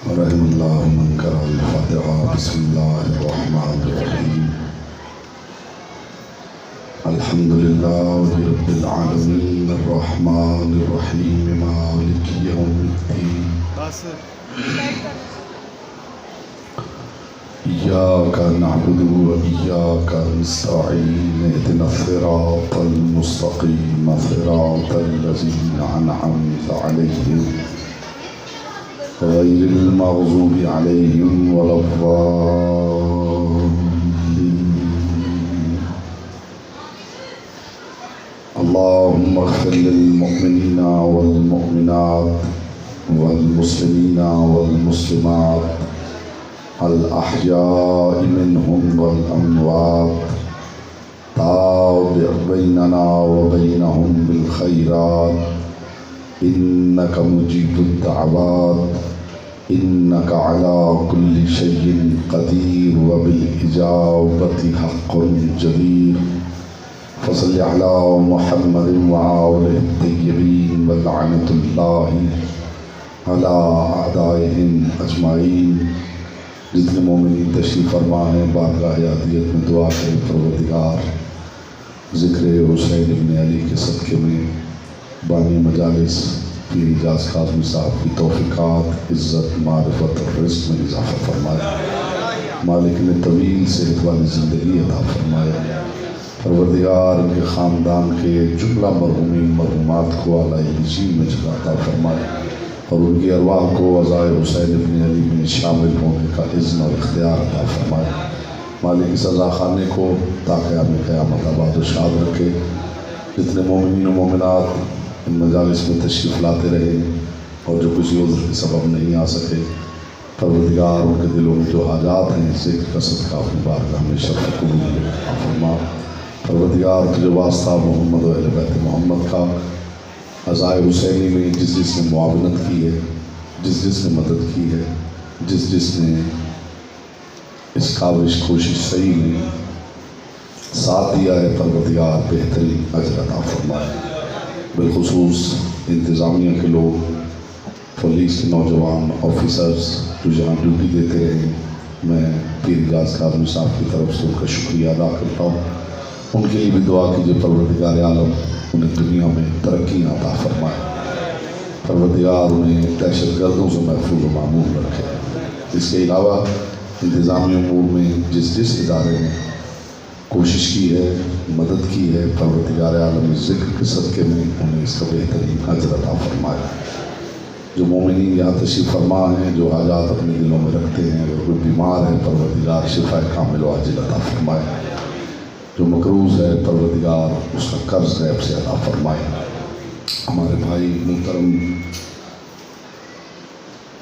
رحم اللہ من قرأ الفاتحہ بسم اللہ الرحمن الرحیم الحمدللہ رب العالمین الرحمن الرحیم مالک یوم الدین إياك نعبد وإياك نستعين اهدنا الصراط المستقيم صراط الذين أنعمت عليهم غير المغضوب عليهم ولا الضالين اللهم اغفر للمؤمنين والمؤمنات والمسلمين والمسلمات الأحياء منهم والأموات تابع بيننا وبينهم بالخيرات إنك مجيب الدعوات إنك على كل شيء قدير وبالإجابة حق جدير فصل على محمد وآله الطيبين ولعنة الله على أعدائهم أجمعين جتنے مومنین تشریف فرما ہیں بارگاہ عادیت میں دعا کرے پروردگار ذکر حسین ابن علی کے صدقے میں بانی مجالس پیر اجاز کاظمی صاحب کی توفیقات عزت معرفت اور رزق میں اضافہ فرمائے مالک نے طویل صحت والی زندگی عطا فرمائے پروردگار ان کے خاندان کے جملہ مرحومین مرحومات کو اعلیٰ علین میں جگہ عطا فرمائے اور ان کی ارواح کو عزائے حسین ابن علی میں شامل ہونے کا اذن اور اختیار عطا فرمائے مالک اس عزا خانے کو تا قیام قیامت آباد و شاد رکھے جتنے مومنین و مومنات ان مجالس میں تشریف لاتے رہے اور جو کسی عذر کے سبب نہیں آ سکے پروردگار ان کے دلوں میں جو حاجات ہیں ذکر کا صدقہ اپنی بارگاہ میں شرف قبول فرما پروردگار تجھے واسطہ محمد و اہل بیت محمد کا عزائے حسینی میں جس جس نے معاونت کی ہے جس جس نے مدد کی ہے جس جس نے اس کاوش کوشش صحیح میں ساتھ دیا ہے پروردگار بہترین اجر عطا فرمائے بالخصوص انتظامیہ کے لوگ پولیس کے نوجوان آفیسرز جو یہاں ڈیوٹی دیتے رہے میں پیر اجاز کاظمی صاحب کی طرف سے ان کا شکریہ ادا کرتا ہوں ان کے لیے بھی دعا کیجیے پروردگار عالم انہیں دنیا میں ترقی عطا فرمائے پروردگار انہیں دہشت گردوں سے محفوظ و معمول رکھے اس کے علاوہ انتظامی امور میں جس جس ادارے نے کوشش کی ہے مدد کی ہے پروردگار عالم ذکر کے صدقے میں انہیں اس کا بہترین اجر عطا فرمائے جو مومنین یہاں تشریف فرما ہیں جو حاجات اپنے دلوں میں رکھتے ہیں اگر کوئی بیمار ہے پروردگار شفا کامل و عاجل عطا فرمائے جو مقروض ہے پروردگار اس کا قرض غیب سے عطا فرمائے ہمارے بھائی محترم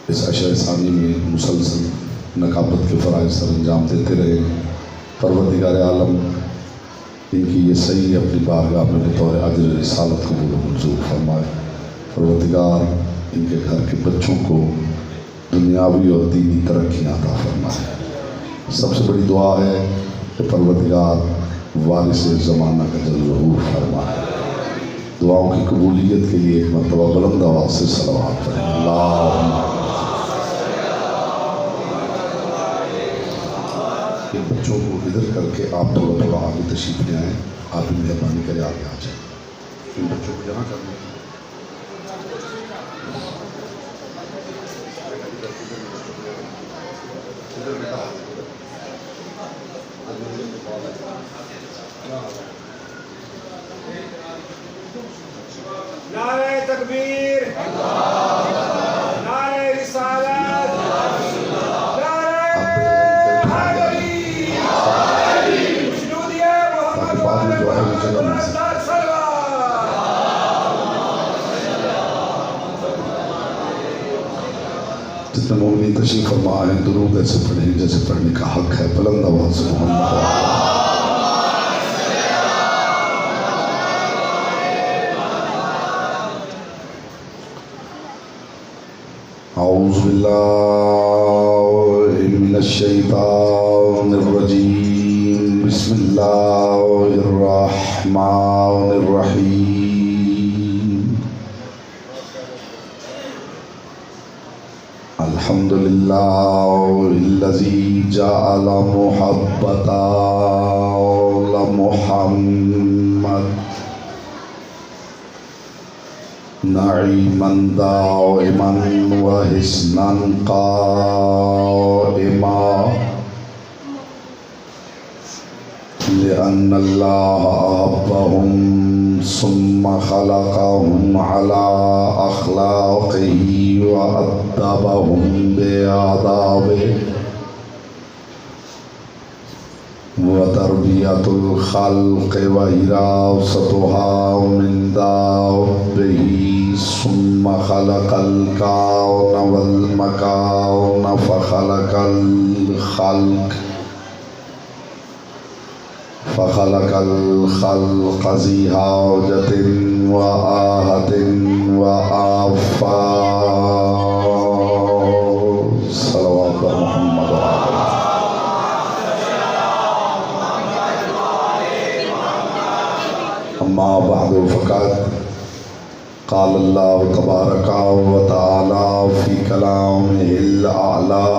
اس عشر ثانی میں مسلسل نقابت کے فرائض سر انجام دیتے رہے پروردگار عالم ان کی یہ صحیح اپنی بارگاہ میں بطور اجر رسالت قبول و منظور فرمائے پروردگار ان کے گھر کے بچوں کو دنیاوی اور دینی ترقی عطا فرمائے سب سے بڑی دعا ہے کہ پروردگار وارث زمانہ کا جل ظہور فرمائے دعاؤں کی قبولیت کے لیے ایک مرتبہ بلند آواز سے صلوات پڑھیں اللہم ان بچوں کو ادھر کر کے آپ تھوڑا تھوڑا آگے تشریف لے آئیں آپ بھی مہربانی کرے آگے آ جائیں ان بچوں کو یہاں کر لیں نعرہ تکبیر نعرہ رسالت نعرہ حیدری مشنودیہ محمد وآل محمد جتنے مومنین تشریف فرما ہیں درود ایسے پڑھیں جیسے پڑھنے کا حق ہے بلند آواز سے محمد اعوذ باللہ من الشیطان الرجیم بسم اللہ الرحمن الرحیم الحمد لله الذي جعل محبة لمحمد نعيما دائما وحسنا قائما لأن الله أحبهم ثم خلقهم على أخلاقه وأدبهم بآدابه وتربية الخلق وحراستها من دابه ثم خلق الكون والمكان فخلق الخلق ذي حاجة وآهة وآفات صلوات محمد أما بعد فقد قال الله تبارك وتعالى في كلامه الأعلى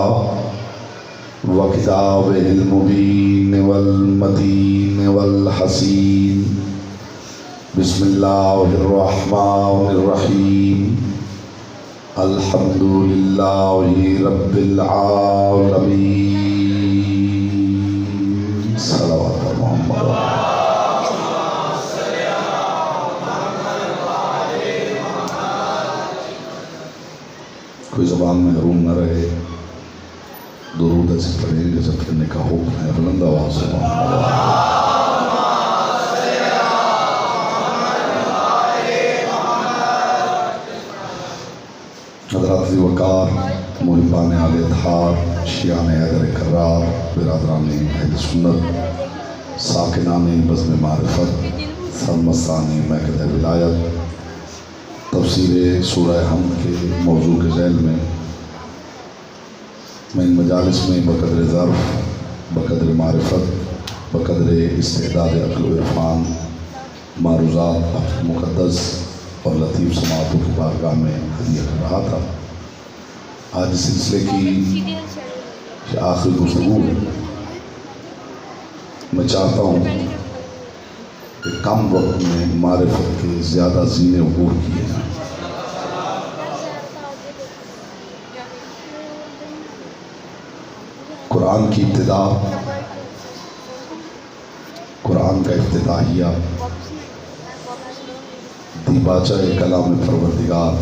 وكتابه المبين والمتين والحسين بسم الله الرحمن الرحيم الحمد لله رب العالمين صلوات محمد کوئی زبان محروم نہ رہے درود ایسے پڑھیں جیسے پڑھنے کا حکم ہے بلند آواز سے حضرات ذی وقار محبان آل اطہار شیعان حیدر کرار برادران اہل سنت ساکنان بزم معرفت سرمستان مہکدہ ولایت تفسیر سورہ حمد کے موضوع کے ذیل میں ان مجالس میں بقدر ظرف بقدر معرفت بقدر استعداد عقل و عرفان معروضات مقدس اور لطیف سماعتوں کی بارگاہ میں ہدیہ کر رہا تھا۔ آج اس سلسلے کی آخری گفتگو میں چاہتا ہوں کہ کم وقت میں معرفت کے زیادہ زینے عبور کیے جائیں۔ قرآن کی ابتدا، قرآن کا افتتاحیہ، دیباچہ کلام پروردگار،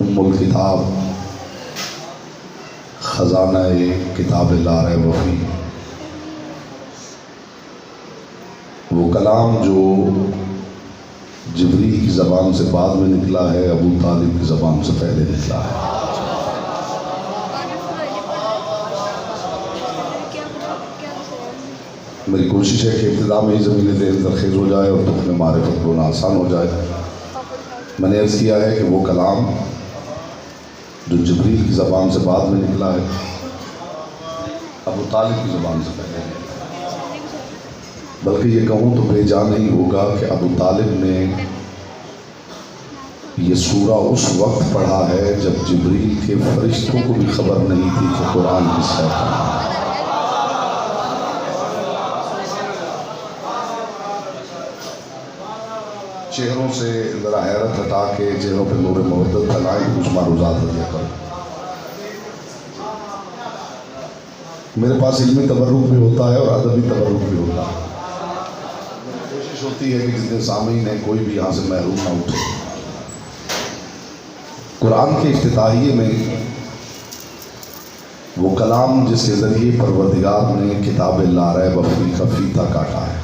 ام الکتاب، خزانہ کتاب لا ریب فیہ، وہ کلام جو جبریل کی زبان سے بعد میں نکلا ہے، ابو طالب کی زبان سے پہلے نکلا ہے۔ میری کوشش ہے کہ ابتدا میں ہی زمین ذہن زرخیز ہو جائے اور تخم معرفت کو آسان ہو جائے۔ میں نے عرض کیا ہے کہ وہ کلام جو جبریل کی زبان سے بعد میں نکلا ہے، ابو طالب کی زبان سے پہلے نکلا ہے، بلکہ یہ کہوں تو بے جا نہیں ہوگا کہ ابو طالب نے یہ سورہ اس وقت پڑھا ہے جب جبریل کے فرشتوں کو بھی خبر نہیں تھی کہ قرآن کس ہے۔ چہروں سے ذرا حیرت ہٹا کے چہروں پہ نور محبت پھیلائیں، کچھ معروضات دیا کرو۔ میرے پاس علمی تبرک بھی ہوتا ہے اور ادبی تبرک بھی ہوتا ہے۔ کوشش ہوتی ہے کہ جتنے سامعین ہیں کوئی بھی یہاں سے محروم نہ اٹھے۔ قرآن کے افتتاحیے میں وہ کلام جس کے ذریعے پروردگار نے کتاب لا ریب فیہ کا فیتا کاٹا ہے۔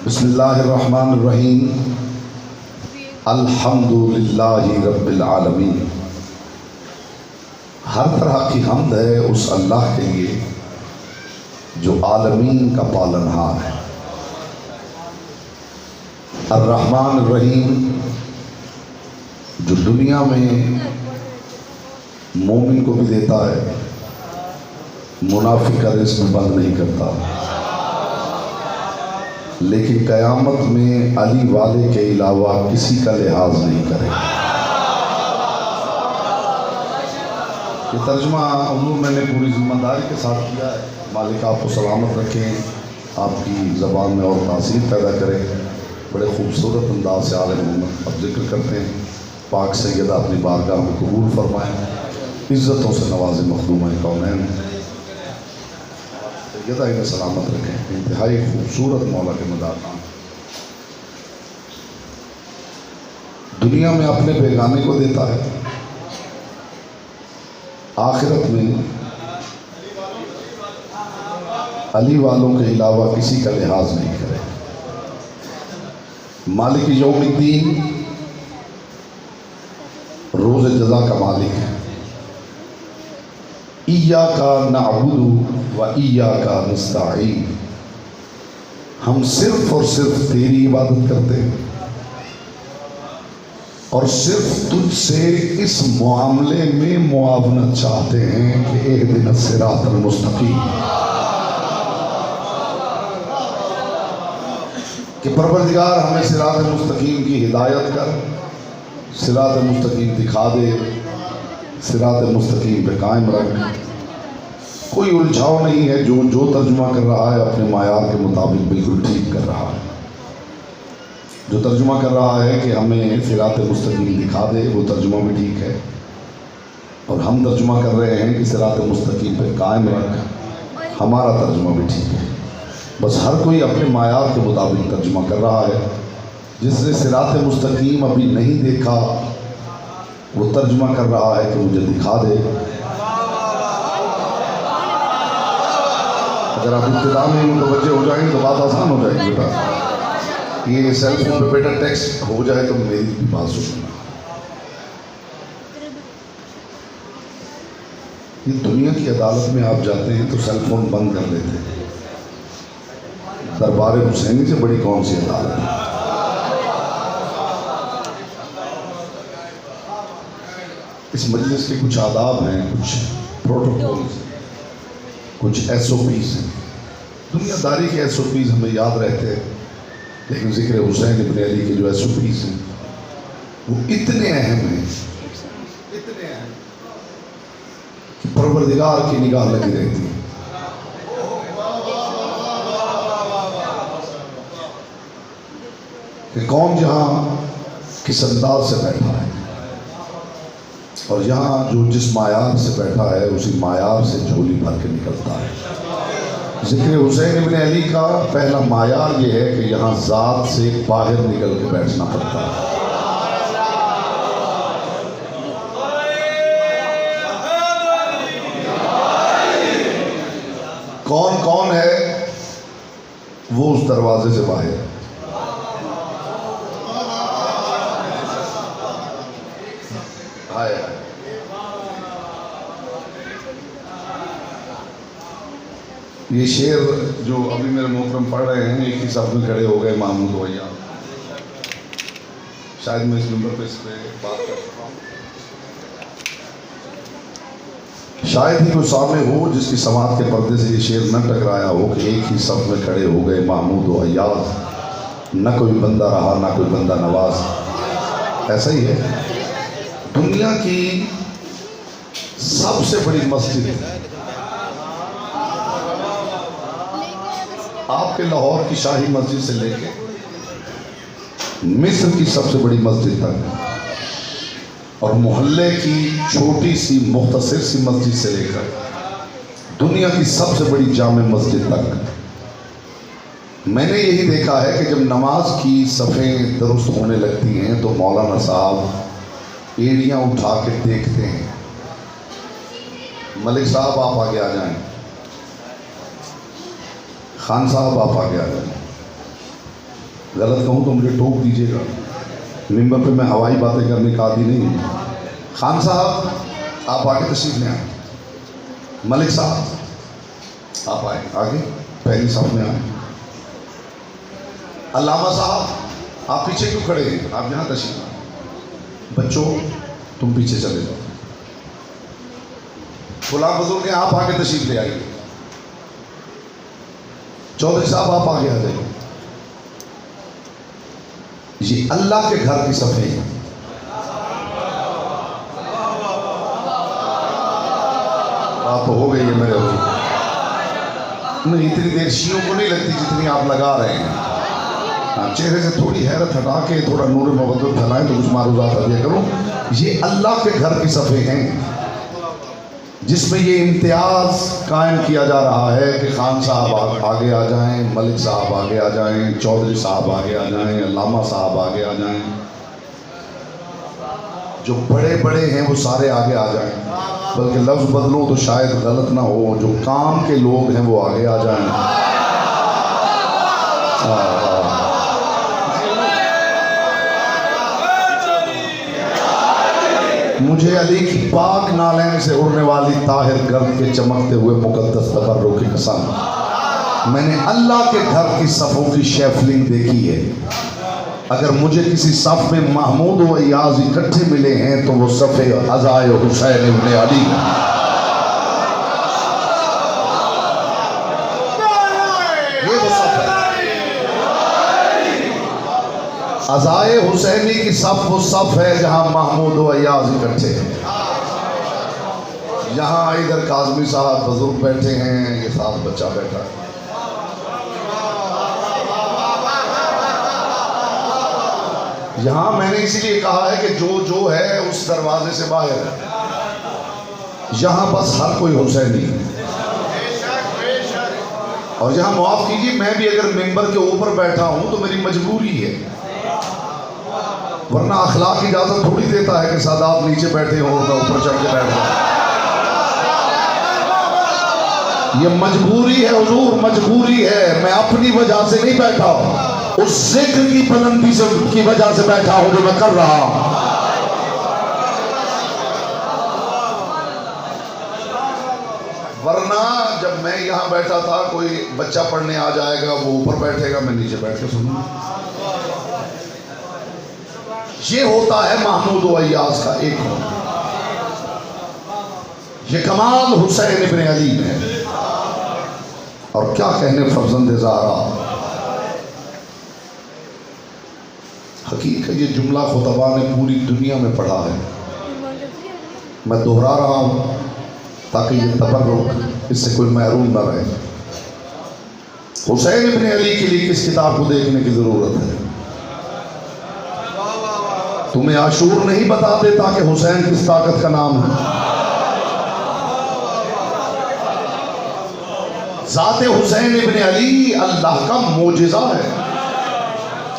بسم اللہ الرحمن الرحیم الحمد للہ رب العالمین۔ ہر طرح کی حمد ہے اس اللہ کے لیے جو عالمین کا پالنہار ہے۔ الرحمن الرحیم جو دنیا میں مومن کو بھی دیتا ہے، منافق کا رزق بند نہیں کرتا۔ لیکن قیامت میں علی والے کے علاوہ کسی کا لحاظ نہیں کرے گا۔ یہ ترجمہ حضور میں نے پوری ذمہ داری کے ساتھ کیا ہے۔ مالک آپ کو سلامت رکھیں، آپ کی زبان میں اور تاثیر پیدا کرے۔ بڑے خوبصورت انداز سے آل محمد اب ذکر کرتے ہیں۔ پاک سیدہ اپنی بارگاہ میں قبول فرمائیں، عزتوں سے نواز مخدومہ کونین سیدہ انہیں سلامت رکھیں۔ انتہائی خوبصورت مولا کے مداحان دنیا میں اپنے بیگانے کو دیتا ہے، آخرت میں علی والوں کے علاوہ کسی کا لحاظ نہیں کرے۔ مالک یوم الدین روز جزا کا مالک ہے۔ ایاک نعبد و ایاک نستعین، ہم صرف اور صرف تیری عبادت کرتے ہیں اور صرف تجھ سے اس معاملے میں معاونت چاہتے ہیں کہ اہدنا الصراط المستقیم، کہ پروردگار ہمیں صراط مستقیم کی ہدایت کر، صراط مستقیم دکھا دے، صراط مستقیم پہ قائم رکھ۔ کوئی الجھاؤ نہیں ہے، جو ترجمہ کر رہا ہے اپنے معیار کے مطابق بالکل ٹھیک کر رہا ہے۔ جو ترجمہ کر رہا ہے کہ ہمیں صراط مستقیم دکھا دے، وہ ترجمہ بھی ٹھیک ہے، اور ہم ترجمہ کر رہے ہیں کہ صراط مستقیم پہ قائم رکھ، ہمارا ترجمہ بھی ٹھیک ہے۔ بس ہر کوئی اپنے معیار کے مطابق ترجمہ کر رہا ہے۔ جس نے صراط مستقیم ابھی نہیں دیکھا وہ ترجمہ کر رہا ہے کہ مجھے دکھا دے۔ اگر آپ ابتدا میں متوجہ ہو جائیں گے تو بات آسان ہو جائے گی بیٹا۔ یہ سیل فون پہ بیٹا ٹیکسٹ ہو جائے تو میری بھی بات سننا۔ یہ دنیا کی عدالت میں آپ جاتے ہیں تو سیل فون بند کر لیتے ہیں۔ دربار حسینی سے بڑی کون سی عدالت ہے؟ اس مجلس کے کچھ آداب ہیں، کچھ پروٹوکولز، کچھ ایس او پیز ہیں۔ دنیا داری کے ایس او پیز ہمیں یاد رہتے ہیں، لیکن ذکر حسین ابن علی کے جو ایس او پیز ہیں وہ اتنے اہم ہیں، اتنے اہم کہ پروردگار کی نگاہ لگی رہتی ہے۔ کہ کون جہاں کس انداز سے بیٹھا ہے، اور یہاں جو جس معیار سے بیٹھا ہے اسی معیار سے جھولی بھر کے نکلتا ہے۔ ذکر حسین ابن علی کا پہلا معیار یہ ہے کہ یہاں ذات سے باہر نکل کے بیٹھنا پڑتا ہے۔ کون کون ہے وہ اس دروازے سے باہر ہے۔ یہ شعر جو ابھی میرے محترم پڑھ رہے ہیں، ایک ہی صف میں کھڑے ہو گئے محمود ویا۔ شاید میں اس نمبر پہ اس پہ بات کر سکتا ہوں، شاید ہی کوئی سامنے ہو جس کی سماعت کے پردے سے یہ شعر نہ ٹکرایا ہو کہ ایک ہی صف میں کھڑے ہو گئے محمود و ایاز، نہ کوئی بندہ رہا نہ کوئی بندہ نواز۔ ایسا ہی ہے، دنیا کی سب سے بڑی مسجد ہے، آپ کے لاہور کی شاہی مسجد سے لے کے مصر کی سب سے بڑی مسجد تک، اور محلے کی چھوٹی سی مختصر سی مسجد سے لے کر دنیا کی سب سے بڑی جامع مسجد تک، میں نے یہی دیکھا ہے کہ جب نماز کی صفیں درست ہونے لگتی ہیں تو مولانا صاحب ایڑیاں اٹھا کے دیکھتے ہیں، ملک صاحب آپ آگے آ جائیں، خان صاحب آپ آگے آ جائیں، غلط کہوں تو مجھے ٹوک دیجیے گا، ممبر پہ میں ہوائی باتیں کرنے کا عادی نہیں ہوں۔ خان صاحب آپ آگے تشریف لے آئیں، ملک صاحب آپ آئیں آگے پہلی صف میں آئیں، علامہ صاحب آپ پیچھے کیوں کھڑے ہیں، آپ یہاں تشریف لائیں، بچوں تم پیچھے چلے جاؤ، فلاں بزرگ ہیں آپ آگے تشریف لے آئیے، چودھری صاحب آپ آگے آ جائیے، یہ اللہ کے گھر کی صفیں ہیں. بات تو ہو گئی ہے میرے حضور. نہیں اتنی دیر شیعوں کو نہیں لگتی جتنی آپ لگا رہے ہیں. چہرے سے تھوڑی حیرت ہٹا کے تھوڑا نور محبت پھیلائیں تو کچھ معروضات دیا کروں. یہ اللہ کے گھر کی صفیں ہیں جس میں یہ امتیاز قائم کیا جا رہا ہے کہ خان صاحب آگے آ جائیں، ملک صاحب آگے آ جائیں، چودھری صاحب آگے آ جائیں، علامہ صاحب آگے آ جائیں، جو بڑے بڑے ہیں وہ سارے آگے آ جائیں. بلکہ لفظ بدلوں تو شاید غلط نہ ہو، جو کام کے لوگ ہیں وہ آگے آ جائیں. مجھے علی کی پاک نالین سے اڑنے والی طاہر گرد کے چمکتے ہوئے مقدس تبرک کی قسم، میں نے اللہ کے گھر کی صفوں کی شیفلنگ دیکھی ہے. اگر مجھے کسی صف میں محمود و ایاز اکٹھے ملے ہیں تو وہ صف عزائے حسین ابن علی. یہ وہ صف ہے. عزائے حسینی کی صف وہ صف ہے جہاں محمود و ایاز اکٹھے ہیں. یہاں ادھر کاظمی صاحب بزرگ بیٹھے ہیں، یہ ساتھ بچہ بیٹھا ہے. یہاں میں نے اسی لیے کہا ہے کہ جو ہے اس دروازے سے باہر ہے. یہاں بس ہر کوئی حسینی ہے. اور یہاں معاف کیجیے، میں بھی اگر ممبر کے اوپر بیٹھا ہوں تو میری مجبوری ہے، ورنہ اخلاق اجازت تھوڑی دیتا ہے کہ سادات نیچے بیٹھے ہوں اور میں اوپر چڑھ کے بیٹھ جاؤں. یہ مجبوری ہے حضور، مجبوری ہے. میں اپنی وجہ سے نہیں بیٹھا ہوں، اس ذکر کی بلندی سے کی وجہ سے بیٹھا ہوں جو میں کر رہا ہوں. ورنہ جب میں یہاں بیٹھا تھا کوئی بچہ پڑھنے آ جائے گا، وہ اوپر بیٹھے گا، میں نیچے بیٹھ کے سنوں. یہ ہوتا ہے محمود و ایاز کا ایک ہونا. یہ کمال حسین ابن علی میں ہے. اور کیا کہنے فرزند زہرا. حقیقت یہ جملہ خطبہ نے پوری دنیا میں پڑھا ہے. میں دہرا رہا ہوں تاکہ یہ تبرک اس سے کوئی محروم نہ رہے. حسین ابن علی کے لیے کس کتاب کو دیکھنے کی ضرورت ہے؟ تمہیں عاشور نہیں بتا دیتا کہ حسین کس طاقت کا نام ہے؟ ذات حسین ابن علی اللہ کا معجزہ ہے.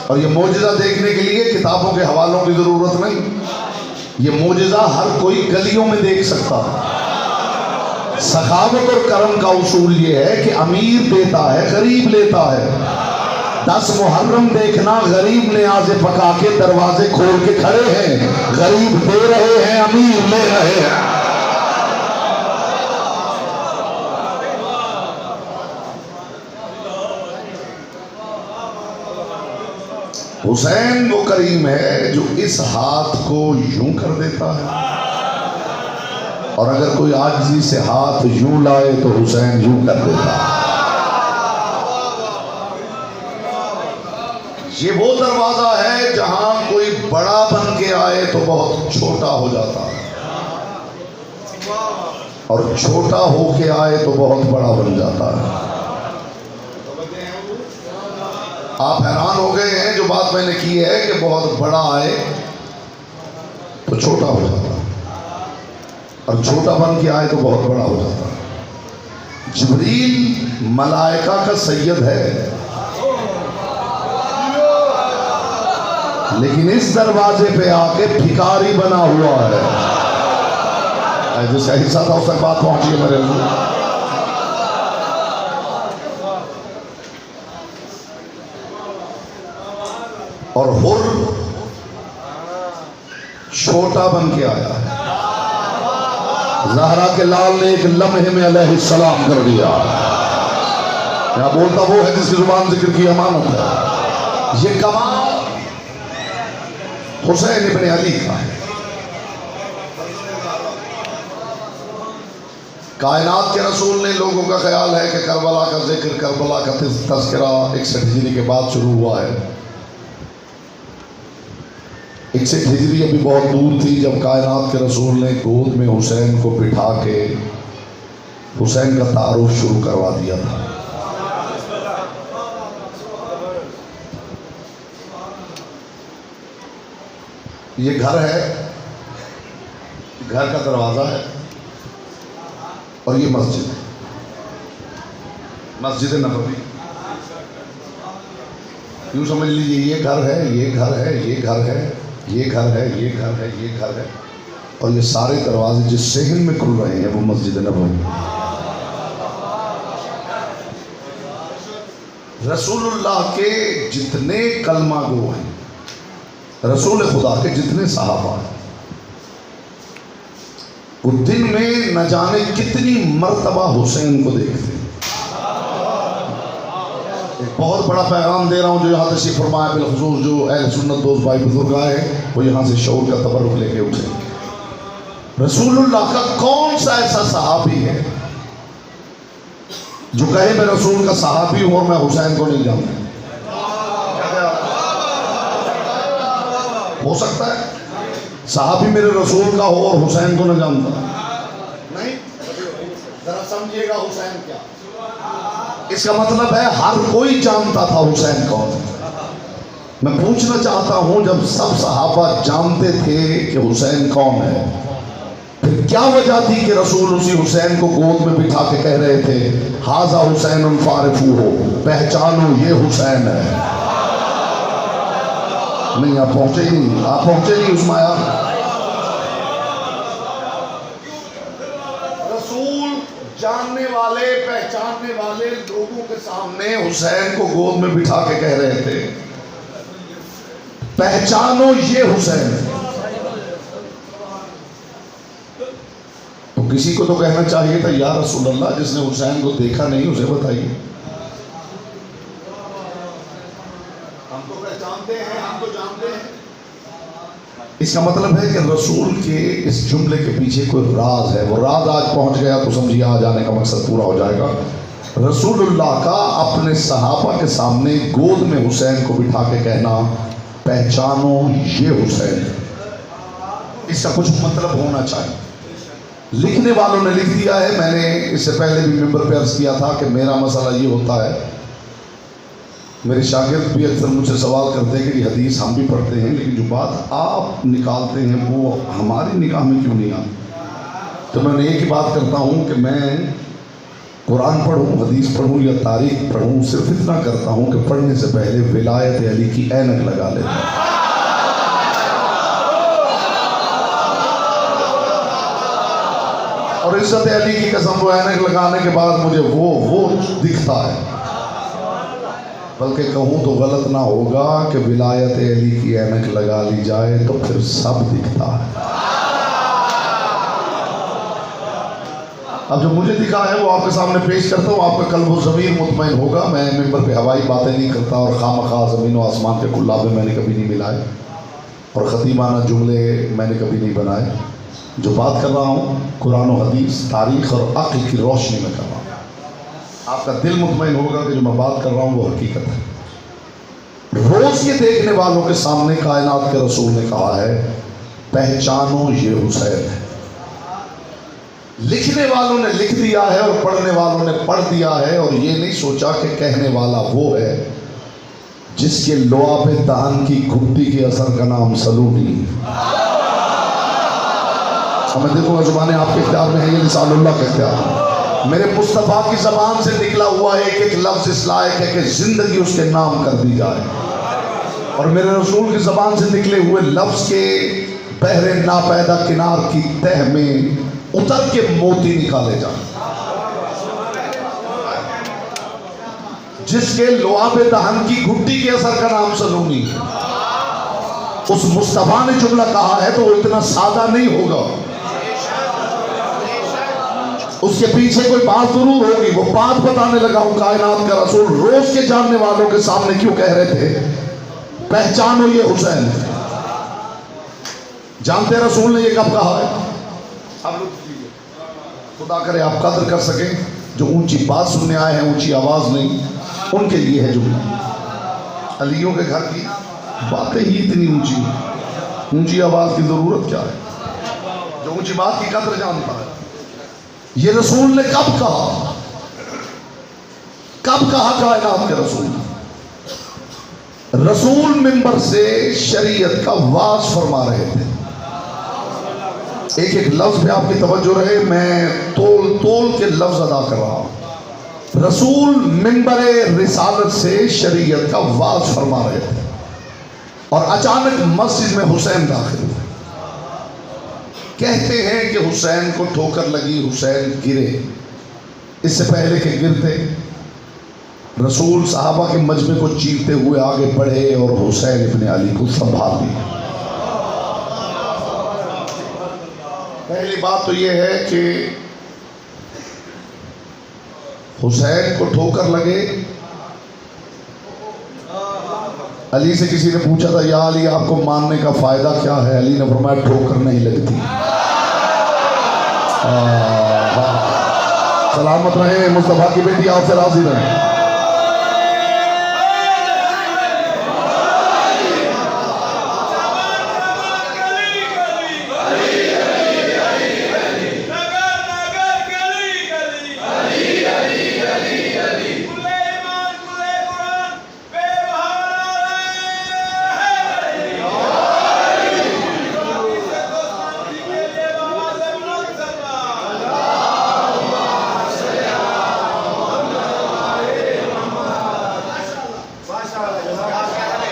اور یہ معجزہ دیکھنے کے لیے کتابوں کے حوالوں کی ضرورت نہیں. یہ معجزہ ہر کوئی گلیوں میں دیکھ سکتا ہے. سخاوت اور کرم کا اصول یہ ہے کہ امیر دیتا ہے، غریب لیتا ہے. 10 محرم دیکھنا، غریب نیازے پکا کے دروازے کھول کے کھڑے ہیں. غریب دے رہے ہیں، امیر لے رہے ہیں. حسین وہ کریم ہے جو اس ہاتھ کو یوں کر دیتا ہے، اور اگر کوئی عاجزی سے ہاتھ یوں لائے تو حسین یوں کر دیتا ہے. یہ وہ دروازہ ہے جہاں کوئی بڑا بن کے آئے تو بہت چھوٹا ہو جاتا ہے، اور چھوٹا ہو کے آئے تو بہت بڑا بن جاتا ہے. آپ حیران ہو گئے ہیں جو بات میں نے کی ہے کہ بہت بڑا آئے تو چھوٹا ہو جاتا ہے، اور چھوٹا بن کے آئے تو بہت بڑا ہو جاتا ہے. جبریل ملائکہ کا سید ہے، لیکن اس دروازے پہ آ کے بھکاری بنا ہوا ہے. جو صحیح ساتھ اس تک بات پہنچی ہے میرے لیے. اور حر چھوٹا بن کے آیا ہے. زہرا کے لال نے ایک لمحے میں علیہ السلام کر دیا. یہاں بولتا وہ ہے جس کی زبان ذکر کی امانت ہے. یہ کمال حسین ابن علی کا ہے. کائنات کے رسول نے، لوگوں کا خیال ہے کہ کربلا کا ذکر، کربلا کا تذکرہ 61 ہجری کے بعد شروع ہوا ہے. ایک سے ہجری ابھی بہت دور تھی جب کائنات کے رسول نے گود میں حسین کو بٹھا کے حسین کا تعارف شروع کروا دیا تھا. یہ گھر ہے، گھر کا دروازہ ہے اور یہ مسجد ہے، مسجد نبوی. یوں سمجھ لیجیے یہ گھر ہے، یہ گھر ہے، یہ گھر ہے، یہ گھر ہے، یہ گھر ہے، یہ گھر ہے، اور یہ سارے دروازے جس صحن میں کھل رہے ہیں وہ مسجد نبوی. رسول اللہ کے جتنے کلمہ گو ہیں، رسول خدا کے جتنے صحابہ ہیں، وہ دن میں نہ جانے کتنی مرتبہ حسین کو دیکھتے ہیں. ایک بہت بڑا پیغام دے رہا ہوں جو یہاں تشریف فرمائے، بالخصوص جو اہل سنت دوست بھائی بزرگ آئے وہ یہاں سے شعور کا تبرک لے کے اٹھے. رسول اللہ کا کون سا ایسا صحابی ہے جو کہے میں رسول کا صحابی ہوں اور میں حسین کو نہیں جانتا؟ ہو سکتا ہے صحابی میرے رسول کا ہو اور حسین کو نہ جانتا؟ نہیں. ذرا سمجھیے گا حسین کیا، اس کا مطلب ہے ہر کوئی جانتا تھا حسین کون ہے. میں پوچھنا چاہتا ہوں جب سب صحابہ جانتے تھے کہ حسین کون ہے، پھر کیا وجہ تھی کہ رسول اسی حسین کو گود میں بٹھا کے کہہ رہے تھے ھذا حسین فارفوہ، پہچانو یہ حسین ہے؟ نہیں، آپ پہنچے ہی نہیں، آپ پہنچے نہیں اس مایا. رسول جاننے والے پہچاننے والے لوگوں کے سامنے حسین کو گود میں بٹھا کے کہہ رہے تھے پہچانو یہ حسین ہے. تو کسی کو تو کہنا چاہیے تھا یا رسول اللہ جس نے حسین کو دیکھا نہیں اسے بتائیے. ہم تو پہچانتے ہیں، ہم تو جانتے ہیں. اس کا مطلب ہے کہ رسول کے اس جملے کے پیچھے کوئی راز ہے. وہ راز آج پہنچ گیا تو سمجھیے آج آنے کا مقصد پورا ہو جائے گا. رسول اللہ کا اپنے صحابہ کے سامنے گود میں حسین کو بٹھا کے کہنا پہچانو یہ حسین ہے، اس کا کچھ مطلب ہونا چاہیے. لکھنے والوں نے لکھ دیا ہے. میں نے اس سے پہلے بھی ممبر پہ عرض کیا تھا کہ میرا مسئلہ یہ ہوتا ہے، میرے شاگرد بھی اکثر مجھ سے سوال کرتے ہیں کہ یہ حدیث ہم بھی پڑھتے ہیں لیکن جو بات آپ نکالتے ہیں وہ ہماری نگاہ میں کیوں نہیں آتی؟ تو میں ایک ہی بات کرتا ہوں کہ میں قرآن پڑھوں، حدیث پڑھوں یا تاریخ پڑھوں، صرف اتنا کرتا ہوں کہ پڑھنے سے پہلے ولایت علی کی اینک لگا لیتا ہوں. اور عزت علی کی قسم وہ اینک لگانے کے بعد مجھے وہ دکھتا ہے. بلکہ کہوں تو غلط نہ ہوگا کہ ولایت علی کی اینک لگا لی جائے تو پھر سب دکھتا ہے. اب جو مجھے دکھا ہے وہ آپ کے سامنے پیش کرتا ہوں. آپ کا قلب و ضمیر مطمئن ہوگا. میں ممبر پہ ہوائی باتیں نہیں کرتا اور خواہ زمین و آسمان کے کلابے میں نے کبھی نہیں ملائے اور خطیبانہ جملے میں نے کبھی نہیں بنائے. جو بات کر رہا ہوں قرآن و حدیث، تاریخ اور عقل کی روشنی میں کر رہا ہوں. آپ کا دل مطمئن ہوگا کہ جو میں بات کر رہا ہوں وہ حقیقت ہے. روز کے دیکھنے والوں کے سامنے کائنات کے رسول نے کہا ہے پہچانو یہ حسین ہے. لکھنے والوں نے لکھ دیا ہے اور پڑھنے والوں نے پڑھ دیا ہے اور یہ نہیں سوچا کہ کہنے والا وہ ہے جس کے لعاب دہن کی گھٹی کے اثر کا نام سلوٹی. میں دیکھوں گا زبانیں آپ کے اختیار میں ہے یہ لسان اللہ کے اختیار میں. میرے مصطفیٰ کی زبان سے نکلا ہوا ایک ایک لفظ اس لائق ہے کہ زندگی اس کے نام کر دی جائے اور میرے رسول کی زبان سے نکلے ہوئے لفظ کے بحر ناپیدا کنار کی تہ میں اتر کے موتی نکالے جائیں. جس کے لعاب دہن کی گھٹی کے اثر کا نام سلونی ہے، اس مصطفیٰ نے جملہ کہا ہے تو وہ اتنا سادہ نہیں ہوگا. اس کے پیچھے کوئی بات ضرور ہوگی. وہ بات بتانے لگا ہوں. کائنات کا رسول روز کے جاننے والوں کے سامنے کیوں کہہ رہے تھے پہچانو یہ حسین ہے؟ جانتے رسول نے یہ کب کہا ہے؟ خدا کرے آپ قدر کر سکیں. جو اونچی بات سننے آئے ہیں، اونچی آواز نہیں، ان کے لیے ہے جملہ. علیوں کے گھر کی باتیں ہی اتنی اونچی ہیں. اونچی آواز کی ضرورت کیا ہے؟ جو اونچی بات کی قدر جانتا ہے. یہ رسول نے کب کہا کائنات کے رسول نے؟ رسول منبر سے شریعت کا واعظ فرما رہے تھے. ایک ایک لفظ پہ آپ کی توجہ رہے، میں تول کے لفظ ادا کر رہا ہوں. رسول منبر رسالت سے شریعت کا واعظ فرما رہے تھے اور اچانک مسجد میں حسین داخل ہوئے. کہتے ہیں کہ حسین کو ٹھوکر لگی، حسین گرے. اس سے پہلے کہ گرتے رسول صحابہ کے مجمع کو چیرتے ہوئے آگے بڑھے اور حسین ابن علی کو سنبھال لیا. پہلی بات تو یہ ہے کہ حسین کو ٹھوکر لگے. علی سے کسی نے پوچھا تھا یا علی آپ کو ماننے کا فائدہ کیا ہے؟ علی نے فرمایا ٹھوکر نہیں لگتی. سلامت رہے مصطفیٰ کی بیٹی، آپ سے راضی رہے.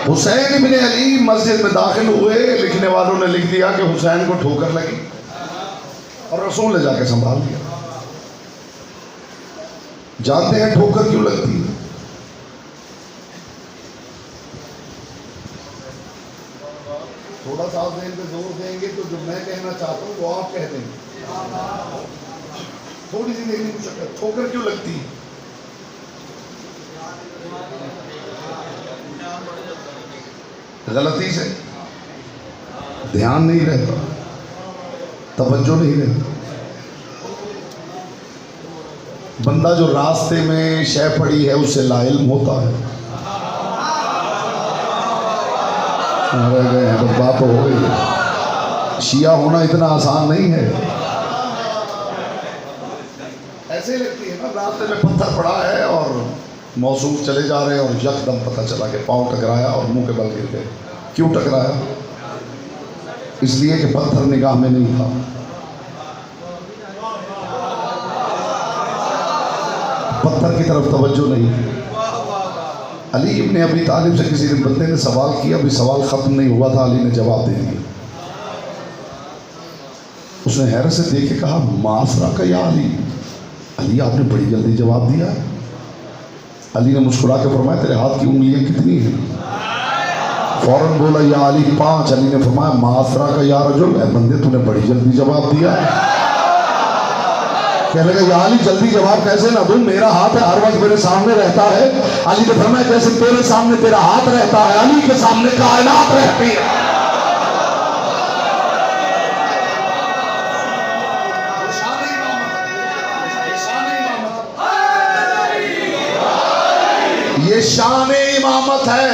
حسین ابن علی مسجد میں داخل ہوئے. لکھنے والوں نے لکھ دیا کہ حسین کو ٹھوکر لگی اور رسول نے جا کے سنبھال دیا. جانتے ہیں ٹھوکر کیوں لگتی ہے؟ تھوڑا سا ذہن پہ زور دیں گے تو جو میں کہنا چاہتا ہوں وہ آپ کہہ دیں گے. تھوڑی سی دیکھنے کو شکل ٹھوکر کیوں لگتی ہے؟ غلطی سے دھیان نہیں رہتا، توجہ نہیں رہتا. بندہ جو راستے میں شے پڑی ہے اس سے لا علم ہوتا ہے. رہ گئے ہیں تو بات ہو گئی. شیعہ ہونا اتنا آسان نہیں ہے. ایسے ہی لگتی ہے نا، راستے میں پتھر پڑا ہے اور موصوف چلے جا رہے ہیں اور یکدم پتہ چلا کہ پاؤں ٹکرایا اور منہ کے بل گر گئے. کیوں ٹکرایا؟ اس لیے کہ پتھر نگاہ میں نہیں تھا. پتھر کی طرف توجہ نہیں. علی ابن ابی طالب سے کسی بندے نے سوال کیا، ابھی سوال ختم نہیں ہوا تھا، علی نے جواب دے دیا. اس نے حیرت سے دیکھ کے کہا معاصرہ کا یا علی؟ علی آپ نے بڑی جلدی جواب دیا. علی نے مسکرا کے فرمایا تیرے ہاتھ کی انگلیاں کتنی ہیں؟ فوراً بولا یا علی 5. علی نے فرمایا معاصرہ کا یا رجل، اے بندے تو نے بڑی جلدی جواب دیا. کہنے لگا یا علی جلدی جواب کیسے نہ دوں، میرا ہاتھ ہے ہر وقت میرے سامنے رہتا ہے. علی نے فرمایا جیسے تیرے سامنے تیرا ہاتھ رہتا ہے، علی کے سامنے کائنات رہتی ہے. یہ شان امامت ہے.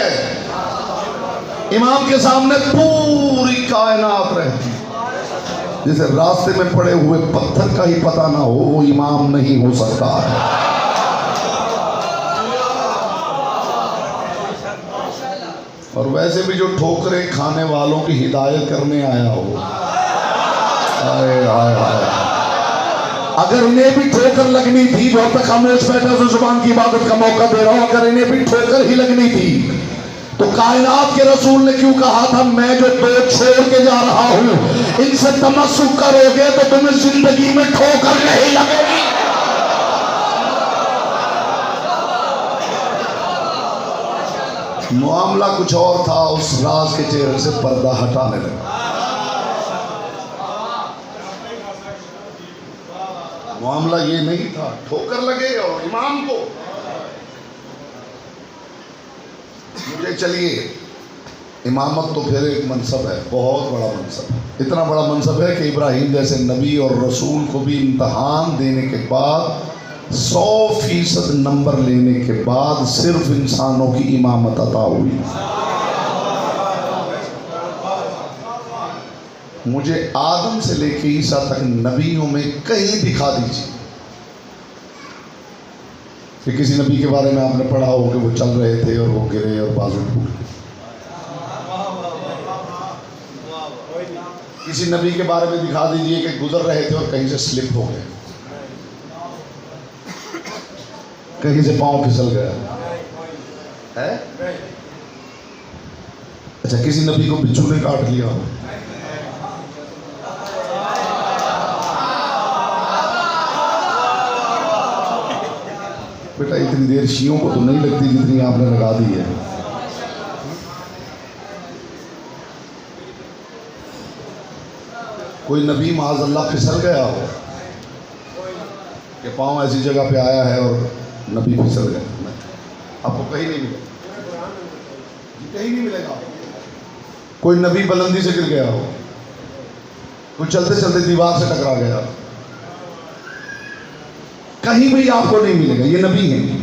امام کے سامنے پوری کائنات رہتی. جسے راستے میں پڑے ہوئے پتھر کا ہی پتہ نہ ہو وہ امام نہیں ہو سکتا ہے. اور ویسے بھی جو ٹھوکریں کھانے والوں کی ہدایت کرنے آیا ہو، اگر انہیں بھی ٹھوکر لگنی تھی، جو اب تک خاموش بیٹھا تو زبان کی عبادت کا موقع دے رہا ہوں، اگر انہیں بھی ٹھوکر ہی لگنی تھی تو کائنات کے رسول نے کیوں کہا تھا میں جو دو چھوڑ کے جا رہا ہوں ان سے تمسک کرو گے تو تمہیں زندگی میں ٹھوکر نہیں لگے گی. معاملہ کچھ اور تھا. اس راز کے چہرے سے پردہ ہٹانے لگا. معاملہ یہ نہیں تھا ٹھوکر لگے اور امام کو. مجھے چلیے امامت تو پھر ایک منصب ہے، بہت بڑا منصب ہے. اتنا بڑا منصب ہے کہ ابراہیم جیسے نبی اور رسول کو بھی امتحان دینے کے بعد 100% نمبر لینے کے بعد صرف انسانوں کی امامت عطا ہوئی. مجھے آدم سے لے کے عیسیٰ تک نبیوں میں کہیں دکھا دیجیے کہ کسی نبی کے بارے میں آپ نے پڑھا ہو کہ وہ چل رہے تھے اور وہ گرے اور بازو ٹوٹ گئے. کسی نبی کے بارے میں دکھا دیجئے کہ گزر رہے تھے اور کہیں سے سلپ ہو گئے, کہیں سے پاؤں پھسل گیا ہے. اچھا کسی نبی کو بچھو نے کاٹ لیا ہو, بیٹا اتنی دیر شیعوں کو تو نہیں لگتی جتنی آپ نے لگا دی ہے. کوئی نبی معاذ اللہ پھسل گیا ہو کہ پاؤں ایسی جگہ پہ آیا ہے اور نبی پھسل گیا؟ آپ کو کہیں نہیں ملے گا, کہیں نہیں ملے گا. کوئی نبی بلندی سے گر گیا ہو, کوئی چلتے چلتے دیوار سے ٹکرا گیا, کہیں بھی آپ کو نہیں ملے گا. یہ نبی ہیں.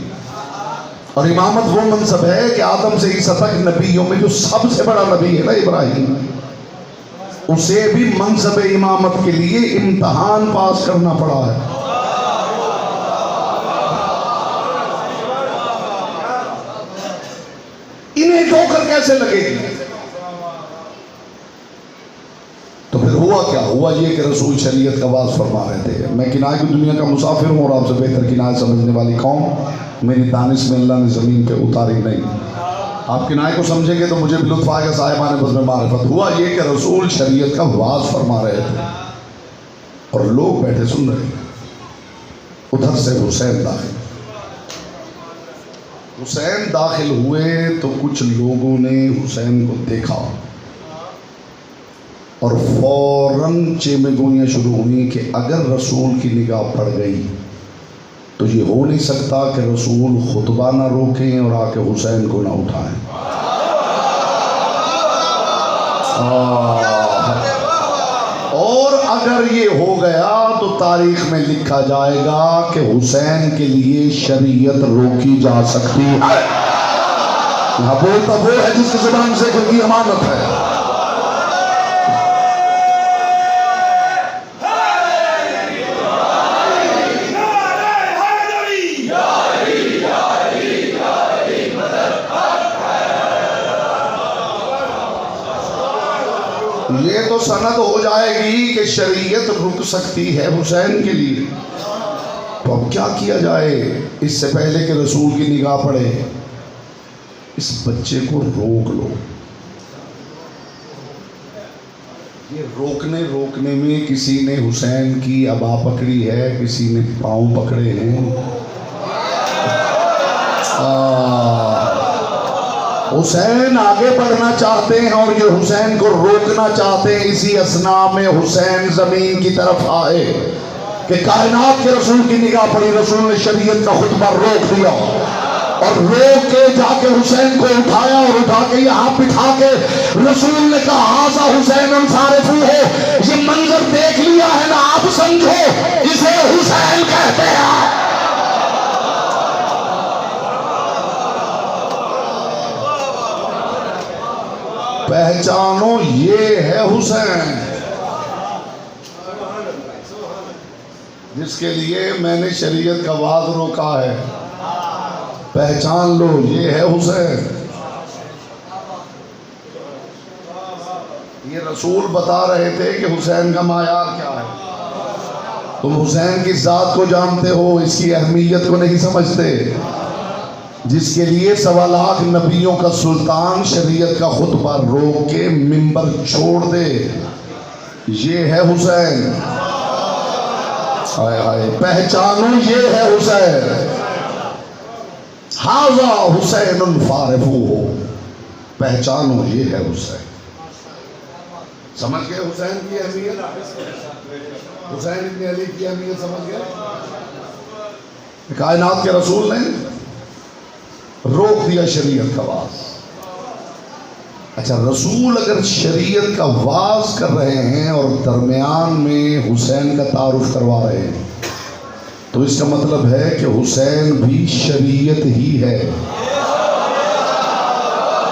اور امامت وہ منصب ہے کہ آدم سے عیسیٰ تک نبیوں میں جو سب سے بڑا نبی ہے نا ابراہیم, اسے بھی منصب امامت کے لیے امتحان پاس کرنا پڑا ہے. انہیں ٹھوکر کیسے لگے گی؟ تو پھر ہوا کیا؟ ہوا یہ کہ رسول شریعت کا واضح فرما رہے تھے. میں کنائے کی دنیا کا مسافر ہوں اور آپ سے بہتر کنائے سمجھنے والی قوم میری دانش میں اللہ نے زمین پہ اتاری نہیں. آپ کنائے کو سمجھیں گے تو مجھے بھی لطف آئے گا صاحبان بزم معرفت. ہوا یہ کہ رسول شریعت کا واضح فرما رہے تھے اور لوگ بیٹھے سن رہے تھے. ادھر سے حسین داخل ہوئے تو کچھ لوگوں نے حسین کو دیکھا اور فوراً چیمیں گوئیاں شروع ہوئی کہ اگر رسول کی نگاہ پڑ گئی تو یہ ہو نہیں سکتا کہ رسول خطبہ نہ روکیں اور آ کے حسین کو نہ اٹھائیں. اور اگر یہ ہو گیا تو تاریخ میں لکھا جائے گا کہ حسین کے لیے شریعت روکی جا سکتی ہے. یہاں بولتا وہ ہے جس کی زبان سے کوئی امانت ہے. یہ تو سند ہو جائے گی کہ شریعت رک سکتی ہے حسین کے لیے. تو اب کیا کیا جائے اس سے پہلے کہ رسول کی نگاہ پڑے؟ اس بچے کو روک لو. یہ روکنے میں کسی نے حسین کی ابا پکڑی ہے, کسی نے پاؤں پکڑے ہیں. حسین آگے بڑھنا چاہتے ہیں اور یہ حسین کو روکنا چاہتے ہیں. اسی اثناء میں حسین زمین کی طرف آئے کہ کائنات کے رسول کی نگاہ پڑی. رسول نے شریعت کا خطبہ روک دیا اور روک کے جا کے حسین کو اٹھایا اور اٹھا کے یہاں بٹھا کے رسول نے کہا ہذا حسین انصارفو ہو. یہ منظر دیکھ لیا ہے نا, آپ سمجھو اسے حسین کہتے ہیں. پہچانو یہ ہے حسین جس کے لیے میں نے شریعت کا واضح روکا ہے. پہچان لو یہ ہے حسین. یہ رسول بتا رہے تھے کہ حسین کا معیار کیا ہے. تم حسین کی ذات کو جانتے ہو, اس کی اہمیت کو نہیں سمجھتے, جس کے لیے 1.25 لاکھ نبیوں کا سلطان شریعت کا خطبہ روک کے منبر چھوڑ دے. یہ ہے حسین. ہائے ہائے, پہچانو یہ ہے حسین. ھذا حسین فارفو ہو. پہچانو یہ ہے حسین. سمجھ گئے حسین کی اہمیت؟ حسین ابن علی کی اہمیت سمجھ گئے؟ کائنات کے رسول نے روک دیا شریعت کا واز. اچھا, رسول اگر شریعت کا واز کر رہے ہیں اور درمیان میں حسین کا تعارف کروا رہے ہیں تو اس کا مطلب ہے کہ حسین بھی شریعت ہی ہے.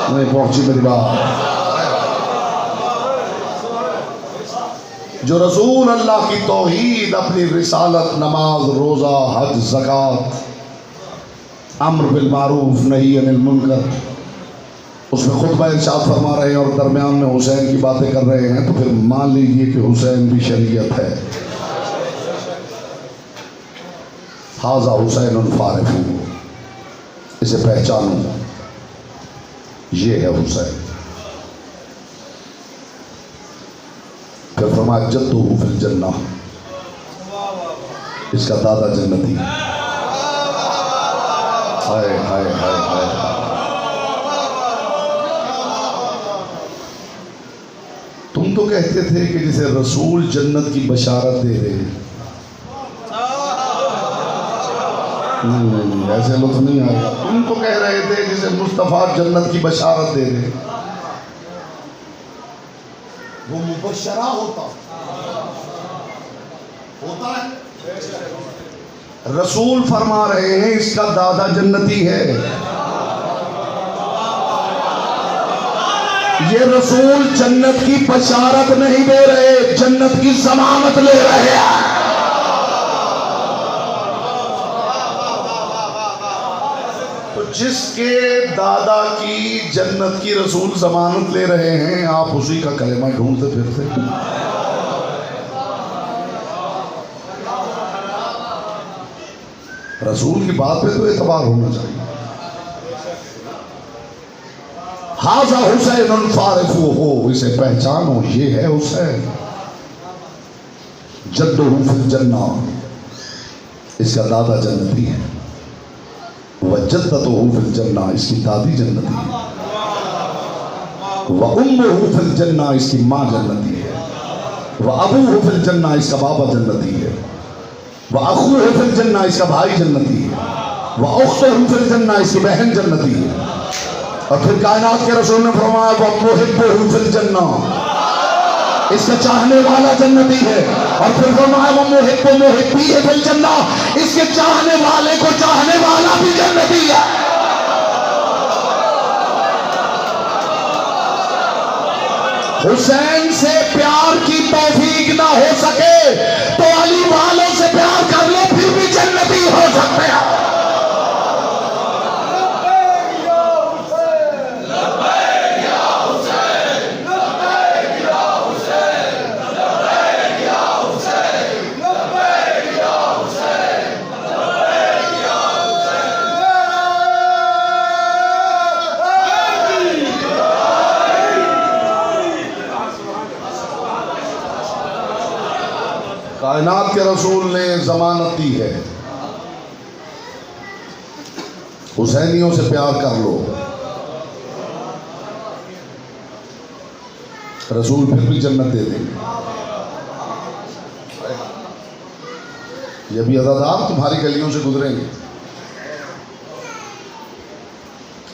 نہیں پہنچی میری بات؟ جو رسول اللہ کی توحید، اپنی رسالت، نماز، روزہ، حج، زکوٰۃ، امر بالمعروف نہی عن المنکر، اس میں خطبہ ارشاد فرما رہے ہیں اور درمیان میں حسین کی باتیں کر رہے ہیں، تو پھر مان لیجئے کہ حسین بھی شریعت ہے۔ ھذا حسین فارف، اسے پہچانو، یہ ہے حسین۔ پھر فرمایا جدہ فی الجنہ، اس کا دادا جنتی۔ ہائے ہائے ہائے ہائے، تم تو کہتے تھے کہ جسے رسول جنت کی بشارت دے رہے ہیں۔ نہیں، ایسے لطف نہیں آیا۔ تم تو کہہ رہے تھے جسے مصطفیٰ جنت کی بشارت دے رہے ہیں، وہ مبشرہ ہوتا ہے۔ رسول فرما رہے ہیں اس کا دادا جنتی ہے۔ یہ رسول جنت کی بشارت نہیں دے رہے، جنت کی ضمانت لے رہے ہیں۔ تو جس کے دادا کی جنت کی رسول ضمانت لے رہے ہیں، آپ اسی کا کلمہ ڈھونڈتے پھرتے۔ رسول کی بات پہ تو اعتبار ہونا چاہیے۔ ھذا حسین فارفہ، اسے پہچانو، یہ ہے حسین۔ جدہ فی الجنہ، اس کا دادا جنتی ہے۔ وجدتہ فی الجنہ، اس کی دادی جنتی ہے۔ وامہ فی الجنہ، اس کی ماں جنتی ہے۔ وابوہ فی الجنہ، اس کا بابا جنتی ہے۔ وَأَخُوهُ فِي الْجَنَّةِ، اس کا بھائی جنتی ہے۔ وَأُخْتُهُ فِي الْجَنَّةِ، اس کی بہن جنتی ہے۔ اور پھر کائنات کے رسول نے فرمایا وَمُحِبُّهُ فِي الْجَنَّةِ، اس کا چاہنے والا جنتی ہے۔ اور پھر فرمایا وَمُحِبُّ مُحِبِّهِ فِي الْجَنَّةِ، اس کے چاہنے والے کو چاہنے والا بھی جنتی ہے۔ حسین سے پیار کی توفیق نہ ہو سکے تو علی والوں سے پیار کر لو، پھر بھی جنتی ہو سکتے ہیں۔ کائنات کے رسول نے ضمانت دی ہے، حسینیوں سے پیار کر لو، رسول پھر بھی جنت دے دیں گے۔ یہ بھی عزادار تمہاری گلیوں سے گزریں گے،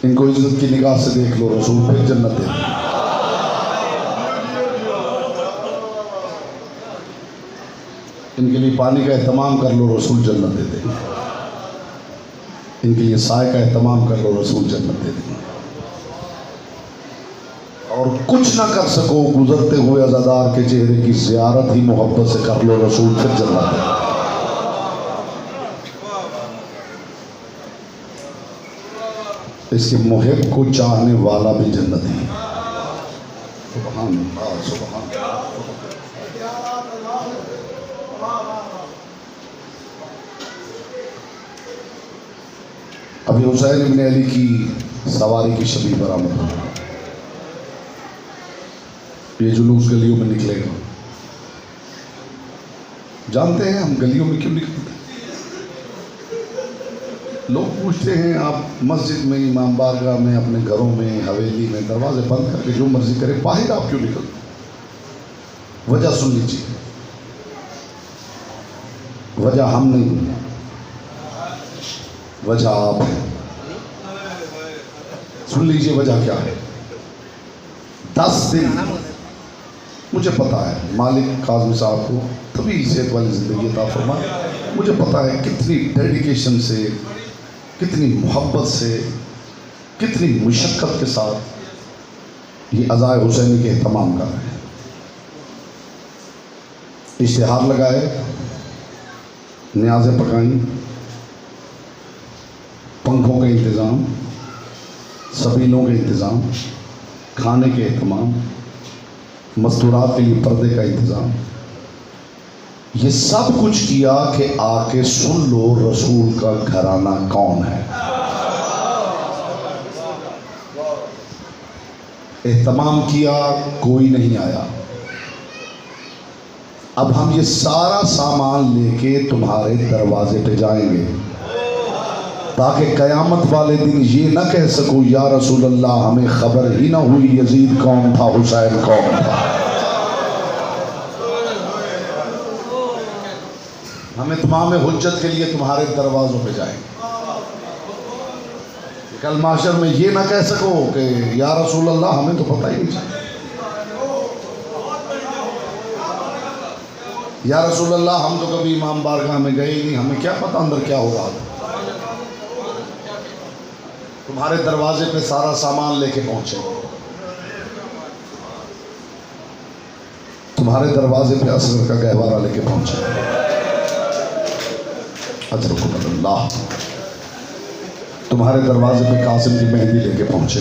ان کو عزت کی نگاہ سے دیکھ لو، رسول پھر جنت دے دیں گے۔ ان کے لیے پانی کا اہتمام کر لو، رسول جنت دے دیں گے۔ ان کے لیے سائے کا اہتمام کر لو، رسول جنت دے دیں گے۔ اور کچھ نہ کر سکو، گزرتے ہوئے عزادار کے چہرے کی زیارت ہی محبت سے کر لو، رسول پھر جنت دے دیں گے۔ اس کے محب کو چاہنے والا بھی جنتی ہے۔ سبحان اللہ، سبحان اللہ۔ ابھی حسین ابن علی کی سواری کی شبیہ برآمد ہوئی، یہ جلوس گلیوں میں نکلے گا۔ جانتے ہیں ہم گلیوں میں کیوں نکلتے ہیں؟ لوگ پوچھتے ہیں آپ مسجد میں، امام بارگاہ میں، اپنے گھروں میں، حویلی میں دروازے بند کر کے جو مرضی کرے، باہر آپ کیوں نکلتے؟ وجہ سن لیجیے، وجہ ہم نہیں، وجہ آپ ہے۔ سن لیجئے وجہ کیا ہے۔ 10 دن مجھے پتا ہے مالک کاظم صاحب کو طویل صحت والی زندگی عطا فرمائے، مجھے پتا ہے کتنی ڈیڈیکیشن سے، کتنی محبت سے، کتنی مشقت کے ساتھ یہ عزائے حسینی کے اہتمام کر رہے ہیں۔ اشتہار لگائے، نیازیں پکائیں، پنکھوں کا انتظام، سبیلوں کا انتظام، کھانے کے اہتمام، مستورات کے لیے پردے کا انتظام، یہ سب کچھ کیا کہ آ کے سن لو رسول کا گھرانہ کون ہے۔ اہتمام کیا، کوئی نہیں آیا۔ اب ہم یہ سارا سامان لے کے تمہارے دروازے پہ جائیں گے تاکہ قیامت والے دن یہ نہ کہہ سکو یا رسول اللہ ہمیں خبر ہی نہ ہوئی یزید کون تھا، حسین کون تھا۔ ہمیں تمام حجت کے لیے تمہارے دروازوں پہ جائیں گے، کل معاشر میں یہ نہ کہہ سکو کہ یا رسول اللہ ہمیں تو پتہ ہی نہیں چلا، یا رسول اللہ ہم تو کبھی امام بارگاہ میں گئے ہی نہیں، ہمیں کیا پتہ اندر کیا ہو رہا تھا۔ تمہارے دروازے پہ سارا سامان لے کے پہنچے، تمہارے دروازے پہ اصغر کا گہوارہ لے کے پہنچے، اجرکم اللہ، تمہارے دروازے پہ قاسم کی مہندی لے کے پہنچے،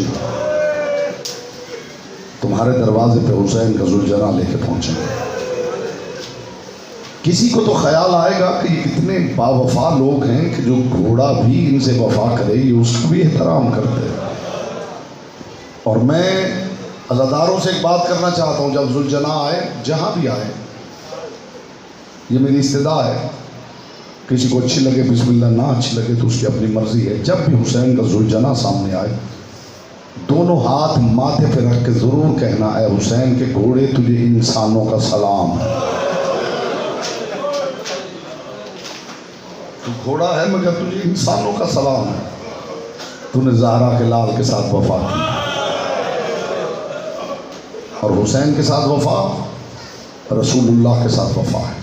تمہارے دروازے پہ حسین کا ذوالجناح لے کے پہنچے۔ کسی کو تو خیال آئے گا کہ یہ کتنے با وفا لوگ ہیں کہ جو گھوڑا بھی ان سے وفا کرے، یہ اس کا بھی احترام کرتے ہیں۔ اور میں عزاداروں سے ایک بات کرنا چاہتا ہوں، جب ذوالجناح آئے، جہاں بھی آئے، یہ میری استدعا ہے، کسی کو اچھی لگے بسم اللہ، نہ اچھی لگے تو اس کی اپنی مرضی ہے، جب بھی حسین کا ذوالجناح سامنے آئے دونوں ہاتھ ماتھے پہ رکھ کے ضرور کہنا، اے حسین کے گھوڑے تجھے انسانوں کا سلام ہے۔ تو گھوڑا ہے مگر تجھے انسانوں کا سلام ہے، تو نے زہرا کے لال کے ساتھ وفا کی، اور حسین کے ساتھ وفا رسول اللہ کے ساتھ وفا ہے۔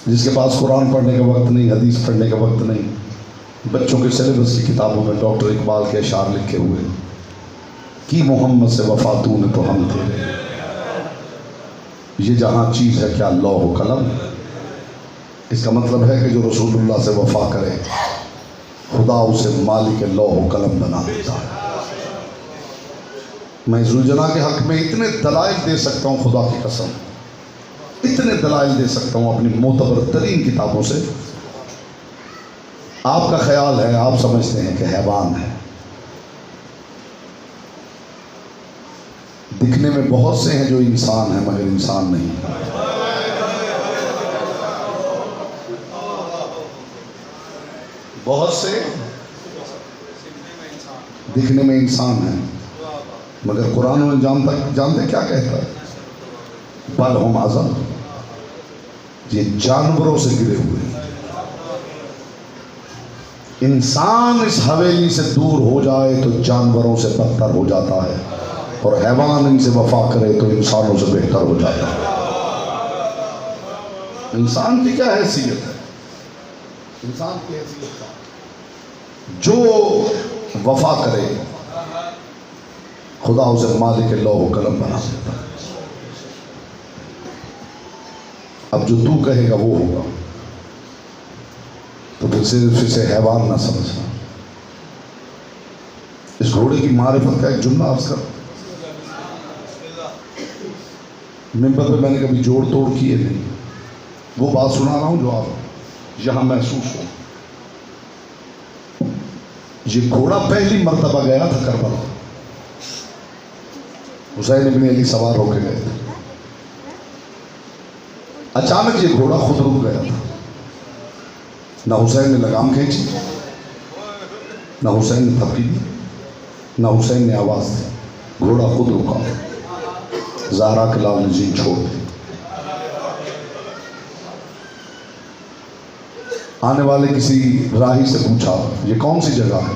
جس کے پاس قرآن پڑھنے کا وقت نہیں، حدیث پڑھنے کا وقت نہیں، بچوں کے سلیبس کی کتابوں میں ڈاکٹر اقبال کے اشعار لکھے ہوئے، کی محمد سے وفا تو نے تو ہم تیرے، یہ جہاں چیز ہے کیا لوح و قلم۔ اس کا مطلب ہے کہ جو رسول اللہ سے وفا کرے خدا اسے مالک لوح و قلم بنا دیتا ہے۔ میں ذوالجناح کے حق میں اتنے دلائل دے سکتا ہوں، خدا کی قسم اتنے دلائل دے سکتا ہوں اپنی معتبر ترین کتابوں سے۔ آپ کا خیال ہے، آپ سمجھتے ہیں کہ حیوان ہے، دکھنے میں بہت سے ہیں جو انسان ہیں مگر انسان نہیں۔ بہت سے دکھنے میں انسان ہیں مگر قرآن میں جانتے کیا کہتا ہے؟ بل ہم اضل، یہ جانوروں سے گرے ہوئے ہیں۔ انسان اس حویلی سے دور ہو جائے تو جانوروں سے بدتر ہو جاتا ہے، اور حیوان ان سے وفا کرے تو انسانوں سے بہتر ہو جاتا ہے۔ انسان کی کیا حیثیت ہے؟ انسان کی حیثیت ہے جو وفا کرے خدا اسے مالک لوح و قلم بنا دیتا ہے۔ اب جو تو کہے گا وہ ہوگا، تو پھر صرف اسے حیوان نہ سمجھنا۔ اس گھوڑے کی معرفت کا ایک جملہ عرض کر، ممبر پہ میں نے کبھی جوڑ توڑ کیے نہیں، وہ بات سنا رہا ہوں جو آپ یہاں محسوس ہو۔ یہ گھوڑا پہلی مرتبہ گیا تھا کربلا، حسین ابن علی سوار ہو کے گئے تھے، اچانک یہ گھوڑا خود رک گیا تھا، نہ حسین نے لگام کھینچی، نہ حسین نے تھپکی دی، نہ حسین نے آواز دی، گھوڑا خود رکا، زہرا کے لال نے جین چھوڑ دی۔ آنے والے کسی راہی سے پوچھا یہ کون سی جگہ ہے؟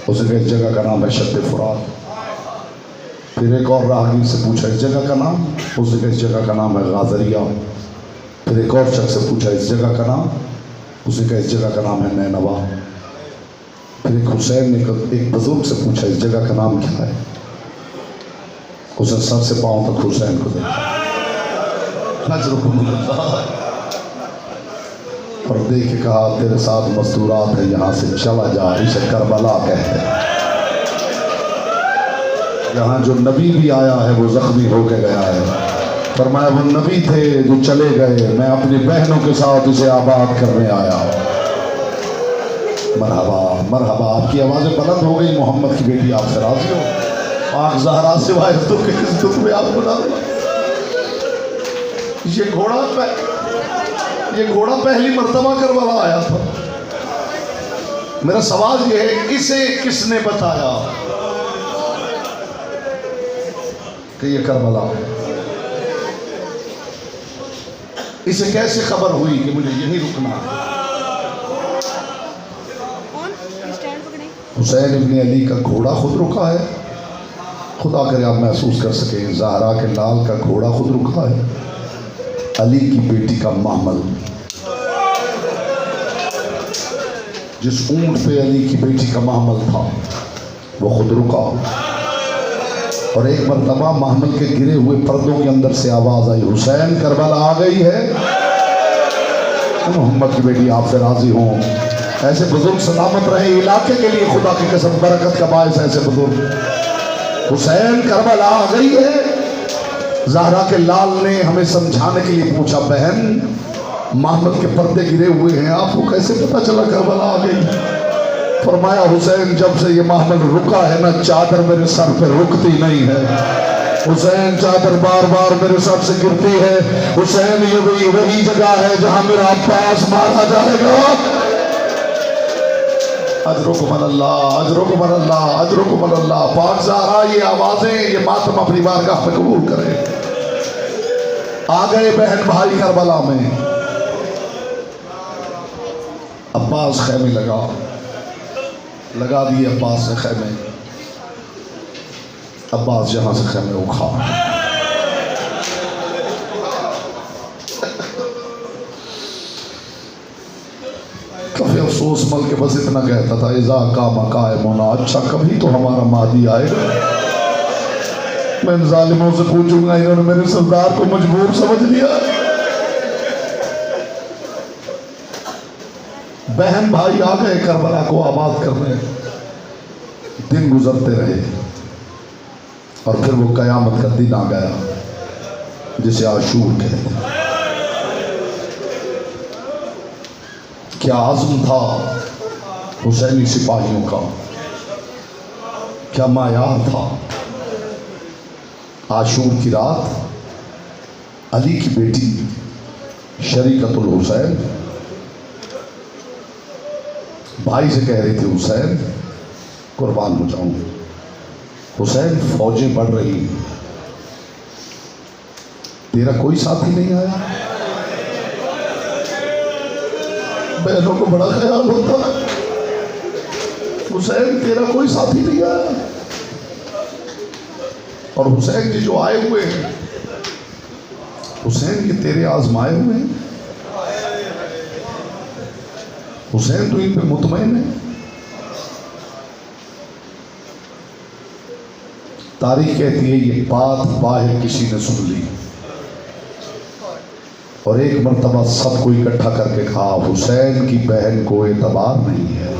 اسے کہا اس جگہ کا نام ہے شط فرات۔ پھر ایک اور راہگیر سے پوچھا اس جگہ کا نام؟ اسے کہا اس جگہ کا نام ہے غازریہ۔ پھر ایک اور شخص سے پوچھا اس جگہ کا نام؟ اسے کہا اس جگہ کا نام ہے نینوا۔ پھر ایک حسین نے ایک بزرگ سے پوچھا اس جگہ کا نام کیا ہے؟ اسے سر سے پاؤں تک حسین کو دیکھا۔ اجرکم اللہ، اور دیکھ کے کہا تیرے ساتھ مستورات ہے، یہاں سے چلا جا، اسے کربلا کہتے ہیں۔ یہاں جو نبی بھی آیا ہے وہ زخمی ہو کے گیا ہے، فرمایا وہ نبی تھے جو چلے گئے، میں اپنی بہنوں کے ساتھ اسے آباد کرنے آیا۔ مرحبا مرحبا، آپ کی آوازیں بلند ہو گئی، محمد کی بیٹی آپ سے راضی ہو؟ پاک زہرا سوائے تو کہ کس دکھ میں آپ کو ڈالنا۔ یہ گھوڑا پہلی مرتبہ کربلا آیا تھا۔ میرا سوال یہ ہے، اسے کس نے بتایا کہ یہ کربلا ہے؟ اسے کیسے خبر ہوئی کہ مجھے یہی رکنا ہے؟ حسین ابن علی کا گھوڑا خود رکا ہے، خدا کرے آپ محسوس کر سکیں، زہرا کے لال کا گھوڑا خود رکا ہے، علی کی بیٹی کا محمل، جس اونٹ پہ علی کی بیٹی کا محمل تھا وہ خود رکا، اور ایک مرتبہ محمل کے گرے ہوئے پردوں کے اندر سے آواز آئی، حسین کربلا آ گئی ہے۔ محمد کی بیٹی آپ سے راضی ہوں، ایسے بزرگ سلامت رہے علاقے کے لیے، خدا کی قسم برکت کا باعث ایسے بزرگ۔ حسین کربلا آ گئی ہے۔ زہرا کے لال نے ہمیں سمجھانے کے لیے پوچھا، بہن محمد کے پردے گرے ہوئے ہیں، آپ کو کیسے پتا چلا کربلا آ گئی؟ فرمایا حسین جب سے یہ محمل رکا ہے نا، چادر میرے سر پہ رکتی نہیں ہے، حسین چادر بار بار میرے سر سے گرتی ہے، حسین یہ وہی جگہ ہے جہاں میرا عباس مارا جائے گا۔ اجرکم اللہ، اجرکم اللہ، اجرکم اللہ۔ پاک زہرا یہ آوازیں، یہ ماتم اپنی بارگاہ میں قبول کرے۔ آ گئے بہن بھائی کربلا میں، عباس خیمے لگا دیے، عباس سے خیمے، عباس یہاں سے خیمے اکھاڑ۔ کافی افسوس مل کے بس اتنا کہتا تھا، اذا قام قائمون، اچھا کبھی تو ہمارا مہدی آئے گا۔ میں ان ظالموں سے پوچھوں گا، انہوں نے میرے سردار کو مجبور سمجھ لیا۔ بہن بھائی آ گئے کربلا کو آباد کرنے، دن گزرتے رہے، اور پھر وہ قیامت کا دن آ گیا جسے عاشور کہتے ہیں۔ کیا عزم تھا حسینی سپاہیوں کا، کیا معیار تھا۔ عاشور کی رات علی کی بیٹی شریکت الحسین بھائی سے کہہ رہی تھی، حسین قربان ہو جاؤں، حسین فوجیں بڑھ رہی، تیرا کوئی ساتھی نہیں آیا؟ بہنوں کو بڑا خیال ہوتا ہے، حسین تیرا کوئی ساتھی نہیں آیا؟ اور حسین جی جو آئے ہوئے ہیں، حسین یہ تیرے آزمائے ہوئے ہیں، حسین تو ان پہ مطمئن ہے۔ تاریخ کہتی ہے یہ بات باہر کسی نے سن لی، اور ایک مرتبہ سب کو اکٹھا کر کے کہا، حسین کی بہن کو اعتبار نہیں ہے۔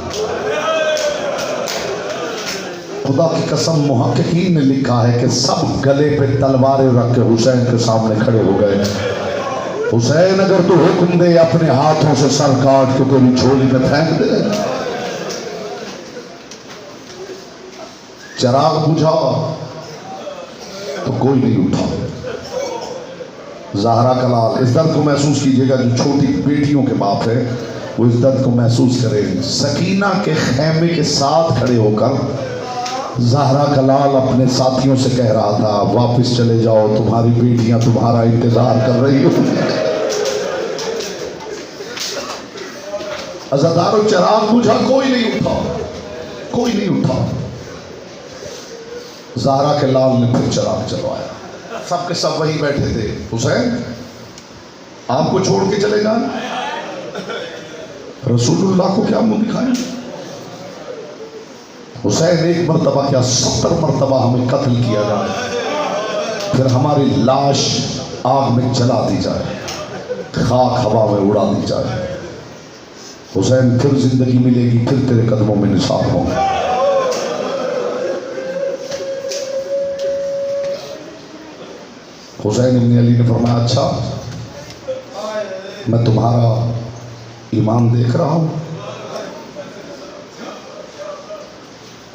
خدا کی قسم محققین نے لکھا ہے کہ سب گلے پہ تلواریں رکھ کے حسین کے سامنے کھڑے ہو گئے۔ حسین اگر تو حکم دے اپنے ہاتھوں سے سر کاٹ کے تیری جھولی میں پھینک دے۔ چراغ بجھا تو کوئی نہیں اٹھا۔ زہرا کا لال، اس درد کو محسوس کیجئے گا، جو چھوٹی بیٹیوں کے باپ ہے وہ اس درد کو محسوس کرے۔ سکینہ کے خیمے کے ساتھ کھڑے ہو کر زہرا کا لال اپنے ساتھیوں سے کہہ رہا تھا، واپس چلے جاؤ، تمہاری بیٹیاں تمہارا انتظار کر رہی ہو۔ عزادارو چراغ بجھا، کوئی نہیں اٹھا، کوئی نہیں اٹھا۔ زہرا کے لال نے پھر چراغ چلوایا، سب کے سب وہیں بیٹھے تھے۔ حسین آپ کو چھوڑ کے چلے جائیں، رسول اللہ کو کیا منہ دکھائیں؟ حسین ایک مرتبہ کیا 70 مرتبہ ہمیں قتل کیا جائے، پھر ہماری لاش آگ میں جلا دی جائے، خاک ہوا میں اڑا دی جائے، حسین پھر زندگی ملے گی، پھر تیرے قدموں میں نثار ہوں گے۔ حسین ابن علی نے فرمایا اچھا میں تمہارا ایمان دیکھ رہا ہوں۔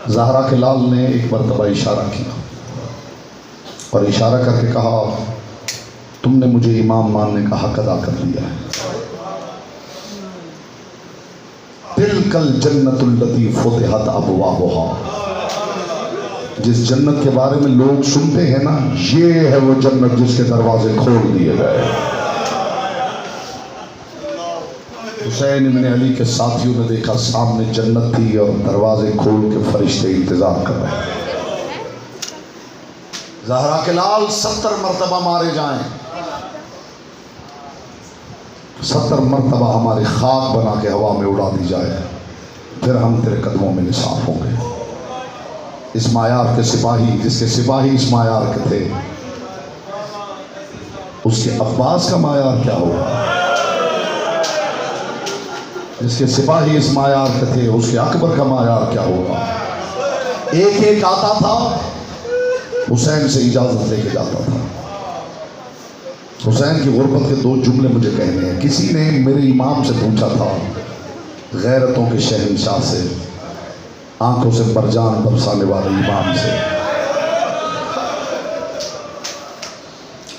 زہرا کے لال نے ایک مرتبہ اشارہ کیا اور اشارہ کر کے کہا تم نے مجھے امام ماننے کا حق ادا کر لیا ہے۔ تلک الجنت التی فتحت ابوابها، جس جنت کے بارے میں لوگ سنتے ہیں نا، یہ ہے وہ جنت جس کے دروازے کھول دیے گئے۔ حسین ابن علی کے ساتھیوں نے دیکھا سامنے جنت تھی اور دروازے کھول کے فرشتے انتظار کر رہے ہیں۔ زہرا کے لال 70 مرتبہ مارے جائیں، 70 مرتبہ ہماری خاک بنا کے ہوا میں اڑا دی جائے، پھر ہم تیرے قدموں میں نثار ہوں گے۔ اس معیار کے سپاہی، جس کے سپاہی اس معیار کے تھے، اس کے عباس کا معیار کیا ہوگا؟ جس کے سپاہی اس معیار کے تھے، اس کے اکبر کا معیار کیا ہوگا؟ ایک ایک آتا تھا، حسین سے اجازت لے کے جاتا تھا۔ حسین کی غربت کے 2 جملے مجھے کہنے ہیں۔ کسی نے میرے امام سے پوچھا تھا، غیرتوں کے شہنشاہ سے، آنکھوں سے مرجان برسانے والے امام سے،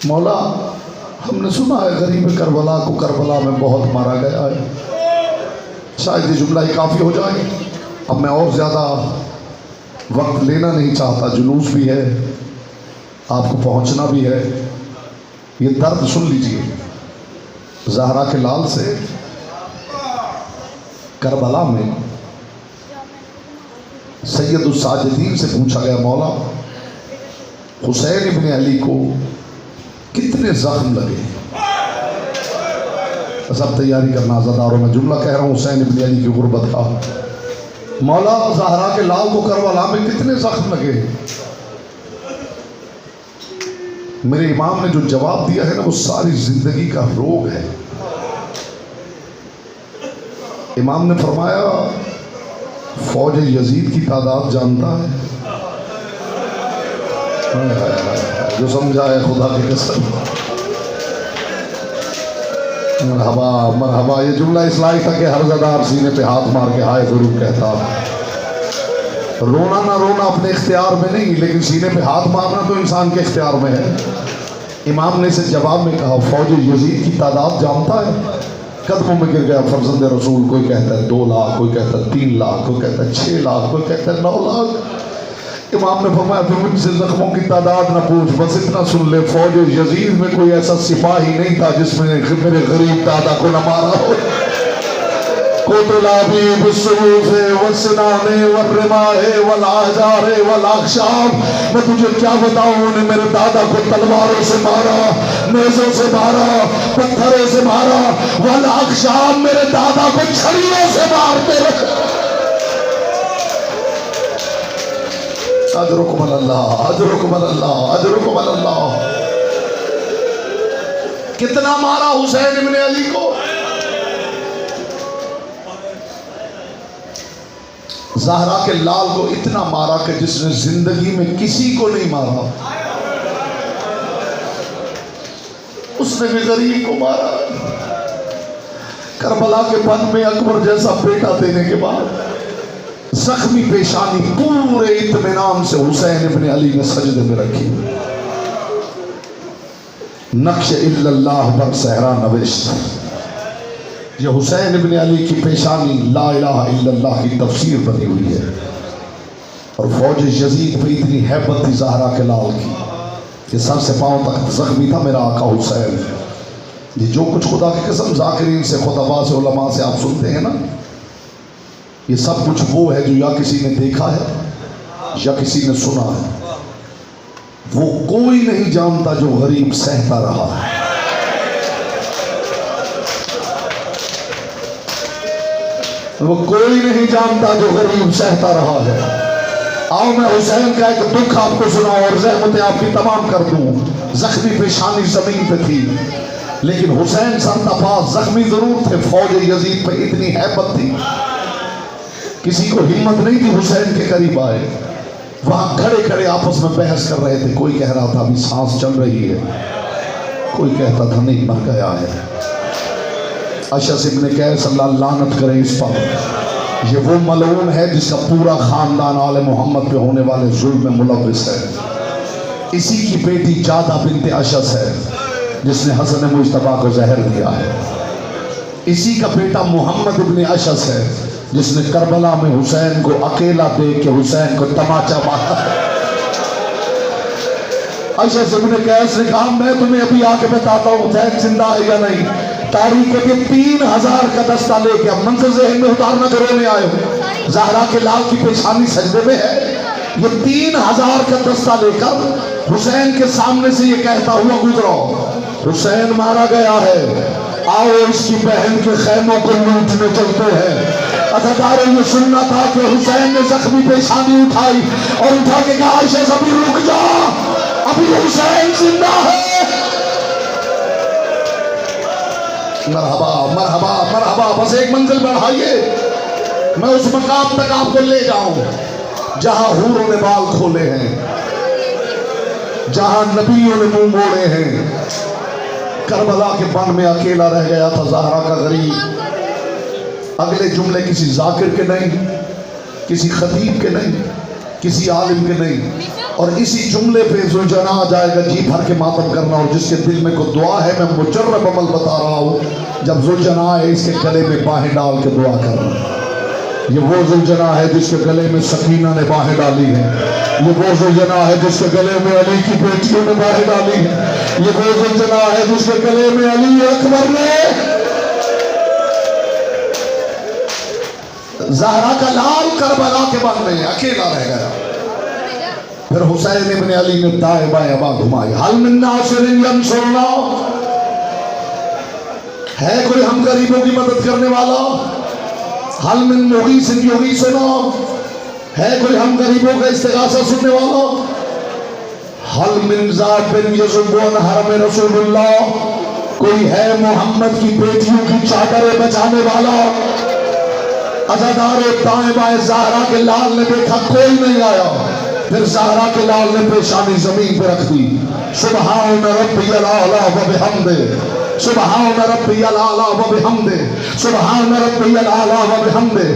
مولا ہم نے سنا ہے غریب کربلا کو کربلا میں بہت مارا گیا ہے، شاید یہ جملہ ہی کافی ہو جائے۔ اب میں اور زیادہ وقت لینا نہیں چاہتا، جلوس بھی ہے، آپ کو پہنچنا بھی ہے۔ یہ درد سن لیجئے، زہرا کے لال سے کربلا میں سید الساجدین سے پوچھا گیا، مولا حسین ابن علی کو کتنے زخم لگے؟ سب تیاری کرنا عزاداروں، میں جملہ کہہ رہا ہوں حسین ابن علی کی غربت کا۔ مولا زہرا کے لال کو کربلا میں کتنے زخم لگے؟ میرے امام نے جو جواب دیا ہے نا، وہ ساری زندگی کا روگ ہے۔ امام نے فرمایا فوج یزید کی تعداد جانتا ہے؟ جو سمجھا ہے خدا کی قسم، مرحبا مرحبا۔ یہ جملہ اصلاحی تھا کہ ہر زدار سینے پہ ہاتھ مار کے ہائے ضرور کہتا۔ رونا نہ رونا اپنے اختیار میں نہیں، لیکن سینے پہ ہاتھ مارنا تو انسان کے اختیار میں ہے۔ امام نے اسے جواب میں کہا فوج یزید کی تعداد جانتا ہے؟ قدموں میں گر گیا فرزند رسول۔ کوئی کہتا ہے 2 لاکھ، کوئی کہتا ہے 3 لاکھ، کوئی کہتا ہے 6 لاکھ، کوئی کہتا ہے 9 لاکھ۔ امام نے فرمایا پھر مجھ سے زخموں کی تعداد نہ پوچھ، بس اتنا سن لے فوج یزید میں کوئی ایسا سپاہی نہیں تھا جس میں میرے غریب دادا کو نہ مارا ہو۔ قتلا بھی بالسيوف والسنان والرماح والاحجار والاخشاب۔ میں تجھے کیا بتاؤں، انہیں میرے دادا کو تلواروں سے مارا، نیزوں سے مارا، پتھروں سے مارا، والاخشاب میرے دادا کو چھڑیوں سے مارتے رہے۔ اجرکم اللہ، اجرکم اللہ، اجرکم اللہ۔ کتنا مارا حسین ابن علی کو؟ زہرا کے لال کو اتنا مارا کہ جس نے زندگی میں کسی کو نہیں مارا، اس نے بھی غریب کو مارا۔ کربلا کے بن میں اکبر جیسا بیٹا دینے کے بعد زخمی پیشانی پورے اطمینان سے حسین ابن علی نے سجدے میں رکھی۔ نقش الا اللہ پر صحرا نوشت، یہ حسین ابن علی کی پیشانی لا الہ الا اللہ کی تفسیر بنی ہوئی ہے۔ اور فوج یزید پہ اتنی ہیبت تھی زہرا کے لال کی کہ سر سے پاؤں تک زخمی تھا میرا آقا حسین۔ یہ جو کچھ خدا کی قسم ذاکرین سے، خطباء سے، علماء سے آپ سنتے ہیں نا، یہ سب کچھ وہ ہے جو یا کسی نے دیکھا ہے یا کسی نے سنا ہے۔ وہ کوئی نہیں جانتا جو غریب سہتا رہا ہے۔ وہ کوئی نہیں جانتا جو غریب سہتا رہا ہے۔ آؤ میں حسین کا ایک دکھ آپ کو سناؤں اور زحمتیں آپ کی تمام کر دوں۔ زخمی پیشانی زمین پہ تھی، لیکن حسین سرتاپاس زخمی ضرور تھے، فوج یزید پہ اتنی ہیبت تھی، کسی کو ہمت نہیں تھی حسین کے قریب آئے۔ وہاں کھڑے کھڑے آپس میں بحث کر رہے تھے، کوئی کہہ رہا تھا ابھی سانس چل رہی ہے، کوئی کہتا تھا نہیں مر گیا ہے۔ اشعث ابن قیس اللہ لعنت کرے اس پر، یہ وہ ملعون ہے جس کا پورا خاندان آل محمد پہ ہونے والے ظلم میں ملوث ہے۔ اسی کی بیٹی جادہ بنت اشعث ہے جس نے حسن مجتبیٰ کو زہر دیا ہے۔ اسی کا بیٹا محمد ابن اشعث ہے جس نے کربلا میں حسین کو اکیلا دیکھ کے حسین کو تماچا مارا۔ اشعث ابن قیس نے کہا میں تمہیں ابھی آ کے بتاتا ہوں حسین زندہ ہے یا نہیں۔ تاریخ کے 3000 کا دستہ لے کے اب منظر ذہن میں اتارنا کرو میں آئے ہو، زہرا کے لال کی پیشانی سجدے میں ہے، یہ 3000 کا دستہ لے کر حسین کے سامنے سے یہ کہتا ہوا گزرو حسین مارا گیا ہے، آؤ اس کی بہن کے خیموں کو لوٹنے چلتے ہیں۔ عزاداروں نے سننا تھا کہ حسین نے زخمی پیشانی اٹھائی اور اٹھا کے کہا عائشہ ابھی رک جا، ابھی حسین زندہ ہے۔ مرحبا مرحبا مرحبا، بس ایک منزل بڑھائیے، میں اس مقام تک آپ کو لے جاؤں جہاں حوروں نے بال کھولے ہیں، جہاں نبیوں نے منہ موڑے ہیں۔ کربلا کے بن میں اکیلا رہ گیا تھا زہرا کا غریب۔ اگلے جملے کسی ذاکر کے نہیں، کسی خطیب کے نہیں، کسی عالم کے نہیں، اور اسی جملے پہ ذوالجناح آ جائے گا جی بھر کے ماتم کرنا، اور جس کے دل میں کوئی دعا ہے میں مجرب عمل بتا رہا ہوں، جب ذوالجناح ہے اس کے گلے میں باہیں ڈال کے دعا کرنا۔ یہ وہ ذوالجناح ہے جس کے گلے میں سکینہ نے باہیں ڈالی ہیں، یہ وہ ذوالجناح ہے جس کے گلے میں علی کی بیٹیوں نے باہیں ڈالی ہیں، یہ وہ ذوالجناح ہے جس کے گلے میں علی اکبر نے زہرا کا لال کربلا کے بن میں اکیلا رہ گیا۔ پھر حسین ابن علی نے دائیں بائیں ابا گھمائی، حل من ناصر ینصرنا، ہے کوئی ہم غریبوں کی مدد کرنے والا؟ حل من مغیث یغیثنا، ہے کوئی ہم غریبوں کا استغاثہ سننے والا؟ حل من ذات یذب عن حرم رسول اللہ، کوئی ہے محمد کی بیٹیوں کی چادریں بچانے والا؟ عزادار دائیں بائیں زہرا کے لال نے دیکھا کوئی نہیں آیا، پھر زہرا کے لال نے پیشانی زمین پہ رکھ دی، سبحان ربی الاعلی و بحمدہ، سبحان ربی الاعلی و بحمدہ، سبحان ربی الاعلی و بحمدہ۔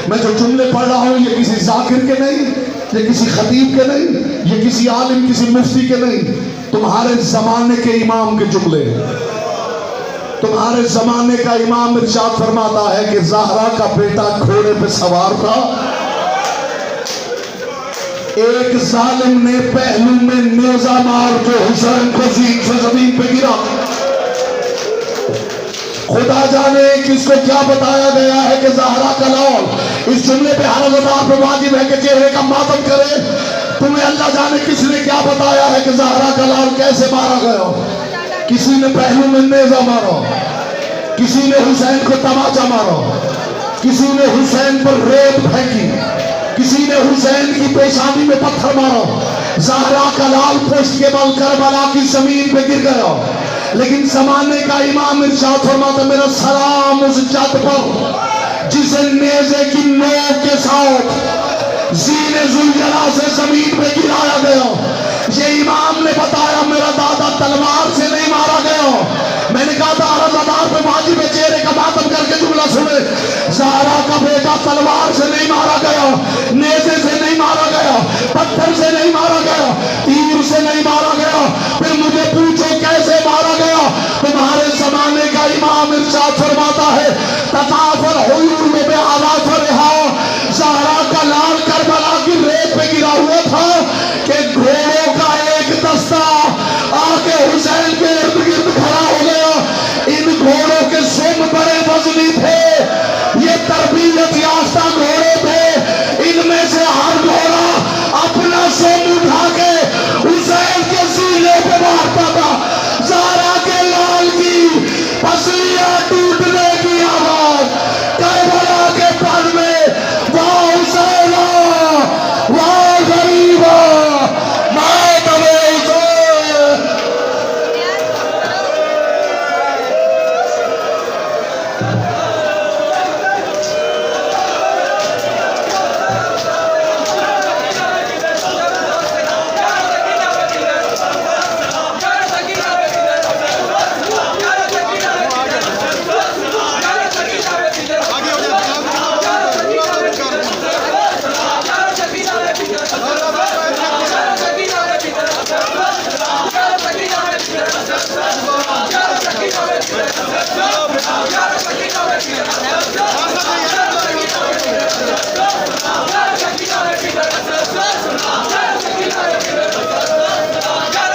میں جو جملے پڑھ رہا ہوں یہ کسی ذاکر کے نہیں، یہ کسی خطیب کے نہیں، یہ کسی عالم کسی مفتی کے نہیں، تمہارے زمانے کے امام کے جملے۔ تمہارے زمانے کا امام ارشاد فرماتا ہے کہ زہرا کا بیٹا گھوڑے پہ سوار تھا، ایک ظالم نے پہلو میں نیزہ مار جو حسین کو زین سے زمین پہ گرا۔ خدا جانے کس کو کیا بتایا گیا ہے کہ زہرا کا لال، اس جملے پہ ہر عزادار پہ واجب ہے کہ چہرے کا ماتم کرے۔ تمہیں اللہ جانے کس نے کیا بتایا ہے کہ زہرا کا لال کیسے مارا گیا۔ کسی نے پہلو میں نیزہ مارا، کسی نے حسین کو تماچا مارا، کسی نے حسین پر ریت پھینکی، کسی نے حسین کی پیشانی میں پتھر مارا۔ زہرا کا لال پشت کے بل کربلا کی زمین پہ گر گیا، لیکن زمانے کا امام ارشاد فرماتا میرا سلام اس جد پر جسے نیزے کی نوک کے ساتھ زین ذوالجلال سے زمین پہ گرایا گیا۔ یہ امام نے بتایا میرا دادا تلوار سے نہیں مارا گیا۔ میں نے کہا تھا عزادار پہ واجب چہرے کا ماتم کر کے جملہ سنے، زہرا کا بیٹا تلوار سے نہیں مارا گیا، نیزے سے نہیں مارا گیا، پتھر سے نہیں مارا گیا، تیر سے نہیں مارا گیا۔ پھر مجھے پوچھو کیسے مارا گیا؟ تمہارے زمانے کا امام ارشاد فرماتا ہے تطاف الحیور میں